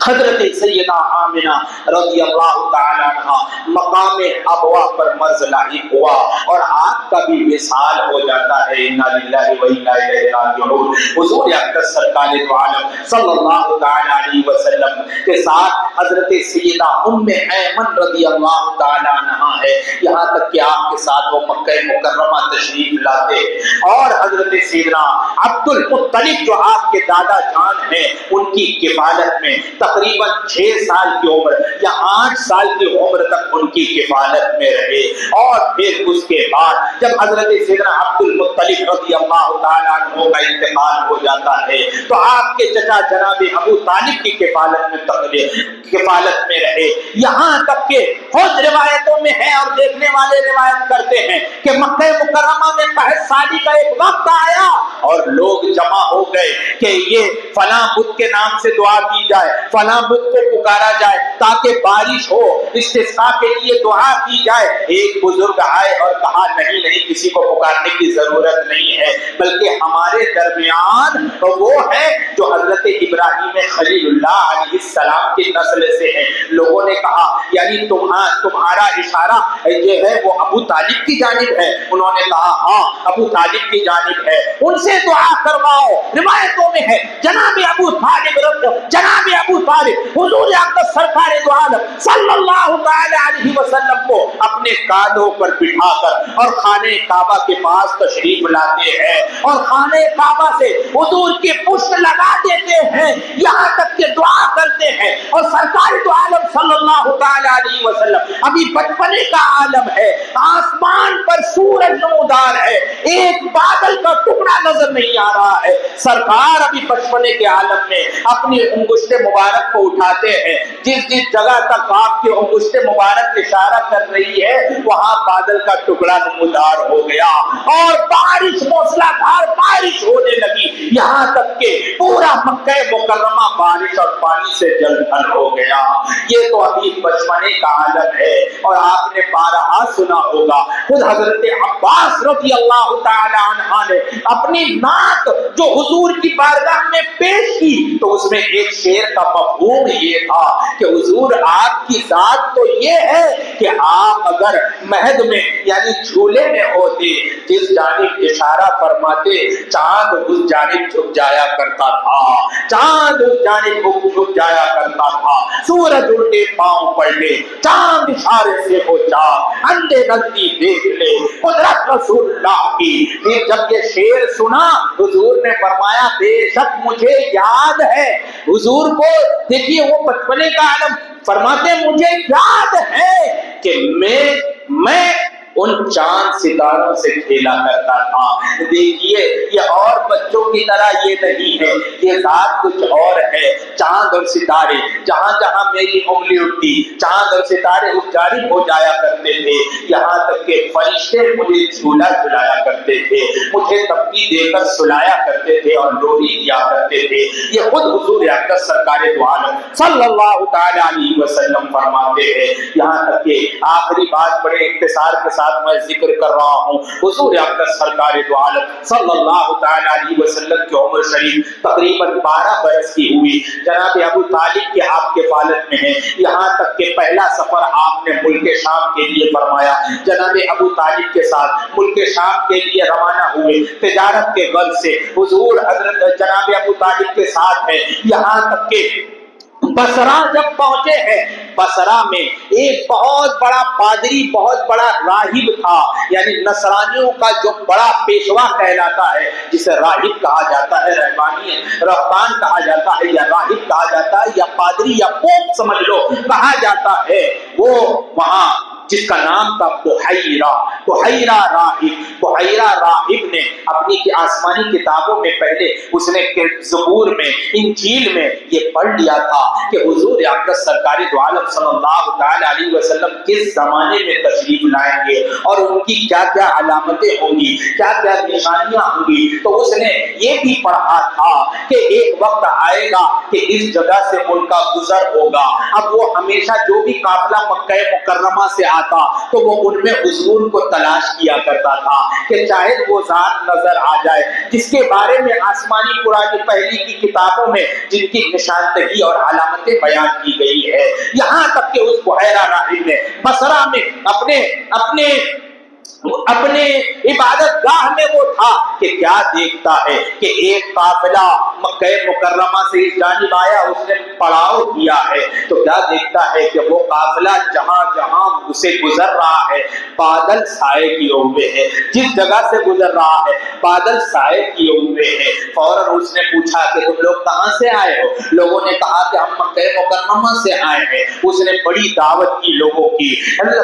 حضرت سیدہ آمنہ رضی اللہ تعالی عنہ مقام ابوا پر مرض لاحق ہوا اور آپ کا بھی وصال ہو جاتا ہے. انا للہ و انا الیہ راجعون. حضور اقدس سرکار دو عالم صلی اللہ تعالی علیہ وسلم کے ساتھ حضرت سیدہ ام ایمن رضی اللہ تعالی عنہ ہے. یہاں تک کہ آپ کے ساتھ وہ مکہ مکرمہ تشریف لاتے اور حضرت سیدنا عبد المطلب جو آپ کے دادا جان ہیں ان کی کفالت میں تقریباً 6 سال کی عمر یا 8 سال کی عمر تک ان کی کفالت میں رہے. اور پھر اس کے بعد جب حضرت سیدنا عبد المطلب رضی اللہ تعالیٰ عنہ کا انتقال ہو جاتا ہے تو آپ کے چچا جناب ابو طالب کی کفالت میں رہے. یہاں تک کہ خود روایتوں میں ہے اور دیکھنے والے روایت کرتے ہیں کہ مکہ مکرمہ میں 65 سالی کا ایک وقت آیا اور لوگ جمع ہو گئے کہ یہ فلاں بت کے نام سے دعا کی جائے, فلاں بت کو پکارا جائے تاکہ بارش ہو, استسقاء کے لیے دعا کی جائے. ایک بزرگ آئے اور کہا نہیں نہیں, کسی کو پکارنے کی ضرورت نہیں ہے, بلکہ ہمارے درمیان وہ ہے جو حضرت ابراہیم خلیل اللہ علیہ السلام کی نسل سے ہے. لوگوں نے کہا یعنی تمہارا اشارہ یہ ہے وہ ابو طالب کی جانب ہے. انہوں نے کہا ہاں ابو طالب کی جانب ہے, ان سے دعا کرواؤ. روایتوں میں ہے جناب ابو طالب حضور اقدس سرکار دو عالم صلی اللہ تعالی علیہ وسلم کو اپنے کاندھوں پر بٹھا کر اور خانہ کعبہ کے پاس تشریف لاتے ہیں اور خانہ کعبہ سے حضور کی پشت لگا دیتے ہیں, یہاں تک کہ دعا کرتے ہیں. اور سرکار دو عالم صلی اللہ تعالی علیہ وسلم ابھی بچپنے کا عالم ہے, آسمان پر سورج نمودار ہے, ایک بادل کا ٹکڑا نظر نہیں آ رہا ہے. سرکار ابھی بچپنے کے عالم میں اپنی انگشت مبارک کو اٹھاتے ہیں. جس جگہ تک آپ کی انگشت مبارک اشارہ کر رہی ہے وہاں بادل کا ٹکڑا نمودار ہو گیا اور بارش موسلادھار بارش ہونے لگی. یہاں تک کہ پورا مکہ مکرمہ بارش اور پانی سے جل بھر ہو گیا. یہ تو ابھی بچپنے کا عالم ہے. اور آپ نے بارہا سنا ہوگا خود حضرت عباس رضی اللہ تعالی عنہ نے اپنی نعت جو حضور کی بارگاہ میں پیش کی تو اس میں ایک شعر کا مفہوم یہ تھا کہ حضور آپ کی ذات تو یہ ہے کہ آپ اگر مہد میں یعنی جھولے میں ہوتے, جس جانب اشارہ فرماتے چاند اس جانب جھک جایا کرتا تھا, چاند اس جانب جھک جایا کرتا تھا. سورج الٹے پاؤں پلٹے چاند اشارے سے ہو جا, اندھے نزدیک دیکھ لے قدرت رسول اللہ کی. پھر جب یہ شعر سنا حضور نے فرمایا بے شک مجھے یاد ہے. حضور کو دیکھیے وہ بچپنے کا عالم فرماتے مجھے یاد ہے کہ میں ان چاند ستاروں سے کھیلا کرتا تھا. دیکھیے یہ اور بچوں کی طرح یہ نہیں ہے, یہ ذات کچھ اور ہے. چاند اور ستارے جہاں جہاں میری انگلی اٹھتی چاند اور ستارے اس جانب ہو جایا کرتے تھے. یہاں تک کہ فرشتے مجھے جھولا جھلایا کرتے تھے, مجھے تپی دے کر سلایا کرتے تھے اور لوری دیا کرتے تھے. یہ خود حضور اقدس سرکار دو عالم صلی اللہ تعالی علیہ وسلم فرماتے ہیں. یہاں تک کہ آخری بات بڑے اختصار کے ساتھ میں ذکر کر رہا ہوں. حضور اقدس سرکار دو عالم صلی اللہ تعالی علیہ وسلم کی عمر شریف تقریباً 12 برس کی ہوئی. جناب ابو طالب کے آپ کے کفالت میں ہیں. یہاں تک کہ پہلا سفر آپ نے ملک شام کے لیے فرمایا. جناب ابو طالب کے ساتھ ملک شام کے لیے روانہ ہوئے تجارت کے غرض سے. حضور حضرت جناب ابو طالب کے ساتھ ہیں. یہاں تک کہ بصرہ جب پہنچے ہیں، بصرہ میں ایک بہت بڑا پادری، بہت بڑا راہب تھا، یعنی نصرانیوں کا جو بڑا پیشوا کہلاتا ہے، جسے راہب کہا جاتا ہے، رہبان کہا جاتا ہے، یا راہب کہا جاتا ہے، یا پادری یا پوپ سمجھ لو کہا جاتا ہے، وہ وہاں جس کا نام تھا بحیرہ راہب نے اپنی آسمانی کتابوں میں پہلے اس نے زبور میں، انجیل میں یہ پڑھ لیا تھا کہ حضور اقدس سرکار دو عالم صلی اللہ تعالی علیہ وسلم کس زمانے میں تشریف لائیں گے اور ان کی کیا کیا علامتیں ہوں گی، کیا کیا نشانیاں ہوں گی۔ تو اس نے یہ بھی پڑھا تھا کہ ایک وقت آئے گا کہ اس جگہ سے ان کا گزر ہوگا۔ اب وہ ہمیشہ جو بھی قافلہ مکہ مکرمہ سے آتا تو وہ ان میں حضور کو تلاش کیا کرتا تھا کہ شاید وہ ذات نظر آ جائے جس کے بارے میں آسمانی قرآن پہلی کی کتابوں میں جن کی نشاندہی اور علامتیں بیان کی گئی ہے۔ یہاں تک کہ اس بحیرہ راہب نے بصرہ میں اپنے عبادت گاہ میں وہ تھا کہ کیا دیکھتا ہے کہ ایک قافلہ مکہ مکرمہ سے اس جانب آیا، اس نے پڑاؤ کیا ہے، تو کیا دیکھتا ہے کہ وہ قافلہ جہاں جہاں اسے گزر رہا ہے بادل سائے کیے ہوئے ہے، جس جگہ سے گزر رہا ہے بادل سائے کیے ہوئے ہے۔ فوراً اس نے پوچھا کہ تم لوگ کہاں سے آئے ہو؟ لوگوں نے کہا کہ ہم مکہ مکرمہ سے آئے ہیں۔ اس نے بڑی دعوت کی لوگوں کی،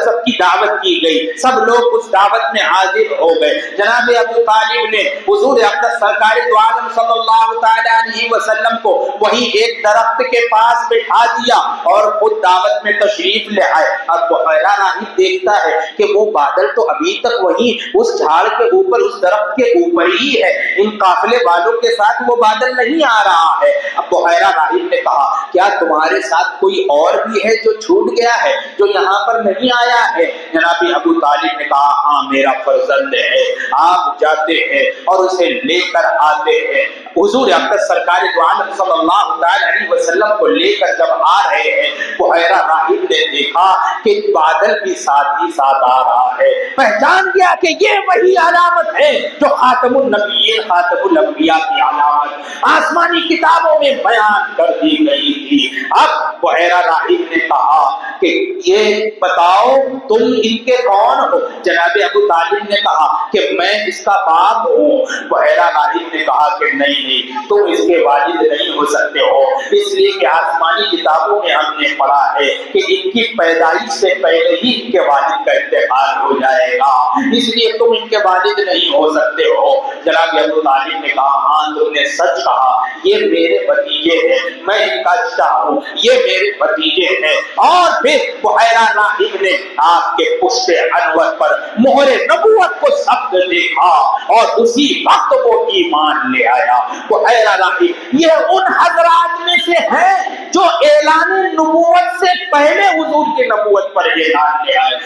سب کی دعوت کی گئی، سب لوگ اس دعوت میں حاضر ہو گئے۔ جناب ابو طالب نے حضور اقدس سرکار دو عالم صلی اللہ تعالی علیہ وسلم کو وہی ایک درخت کے پاس بٹھا دیا اور خود دعوت میں تشریف لے آئے۔ اب بحیرہ راہب دیکھتا ہے کہ وہ بادل تو ابھی تک وہی اس جھاڑ کے اوپر، اس درخت کے اوپر ہی ہے، ان قافلے والوں کے ساتھ وہ بادل نہیں آ رہا ہے۔ اب بحیرہ راہب نے کہا کیا تمہارے ساتھ کوئی اور بھی ہے جو چھوٹ گیا ہے، جو یہاں پر نہیں آیا ہے؟ جناب ابو طالب نے کہا ہاں میرا فرزند ہے۔ آپ جاتے ہیں اور اسے لے کر آتے ہیں۔ حضور اقدس سرکار دو عالم صلی اللہ تعالی علیہ وسلم کو لے کر جب آ رہے ہیں، بحیرہ راہب نے دیکھا کہ بادل بھی ساتھ ہی ساتھ آ رہا ہے، پہچان گیا کہ یہ وہی علامت ہے جو خاتم النبیین خاتم الانبیاء کی علامت آسمانی کتابوں میں بیان کر دی گئی تھی۔ اب بحیرہ راہب نے کہا کہ یہ بتاؤ تم ان کے کون ہو؟ جناب ابو طالب نے کہا کہ میں اس کا باپ ہوں۔ بحیرہ راہب نے کہا کہ نہیں تم اس کے والد نہیں ہو سکتے ہو، اس لیے کہ آسمانی کتابوں میں ہم نے پڑھا ہے کہ ان کی پیدائش سے پہلے ہی ان کے والد کا انتقال ہو جائے گا، اس لیے تم ان کے والد نہیں ہو سکتے ہو۔ جناب ابو طالب نے کہا ہاں تم نے سچ کہا، یہ میرے بھتیجے ہیں، میں ان کا چچا ہوں، یہ میرے بھتیجے ہیں۔ اور پھر بحیرہ راہب نے آپ کے پشت انور پر مہر نبوت کو ثبت دیکھا اور اسی وقت وہ ایمان لے آیا۔ بحیرہ راہب یہ ان حضرات میں سے ہے جو اعلان نبوت سے پہلے حضور کی نبوت پر اعلان لے آئے،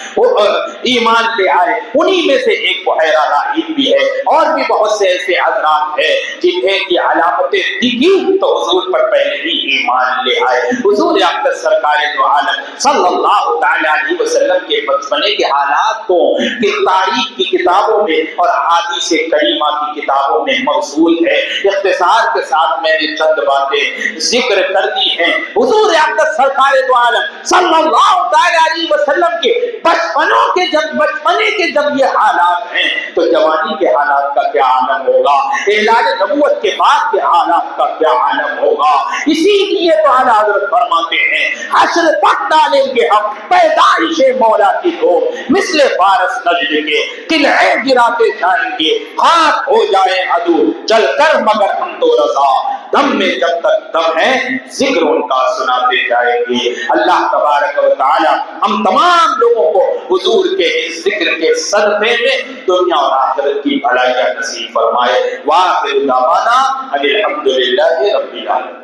ایمان لے آئے، انہی میں سے ایک بحیرہ راہب بھی ہے۔ اور بھی بہت سے ایسے حضرات ہیں جنہیں کی علامتیں دکھی تو حضور پر پہلے ہی ایمان لے آئے۔ حضور اقدس سرکار دو عالم صلی اللہ تعالی علیہ وسلم کے بچپنے کے حالات کو تاریخ کی کتابوں میں اور احادیث کریمہ کی کتابوں میں موصول ہے۔ اختصار کے ساتھ میں نے چند باتیں ذکر کر دی ہیں۔ حضور اقدس سرکار دو عالم صلی اللہ تعالی علیہ وسلم کے بچپنے کے جب یہ حالات ہیں تو جوانی کے حالات کا کیا عالم ہوگا، اعلان نبوت کے بعد کے حالات کا کیا عالم ہوگا۔ اسی لیے تو اعلیٰ حضرت فرماتے ہیں حشر تک ڈالیں گے ہم پیدائش مولا کی دو، مثل فارس نجد کے قلعے گراتے جائیں گے، خاک ہو جائیں عدو جل کر مگر ہم تو رضا، دم میں جب تک دم ہے ذکر ان کا سناتے جائیں گے۔ اللہ تبارک و تعالی ہم تمام لوگوں کو حضور کے اس ذکر کے صدقے میں دنیا اور آخرت کی بھلائیاں نصیب فرمائے۔ وآخر دعوانا ان الحمد للہ رب العالمین۔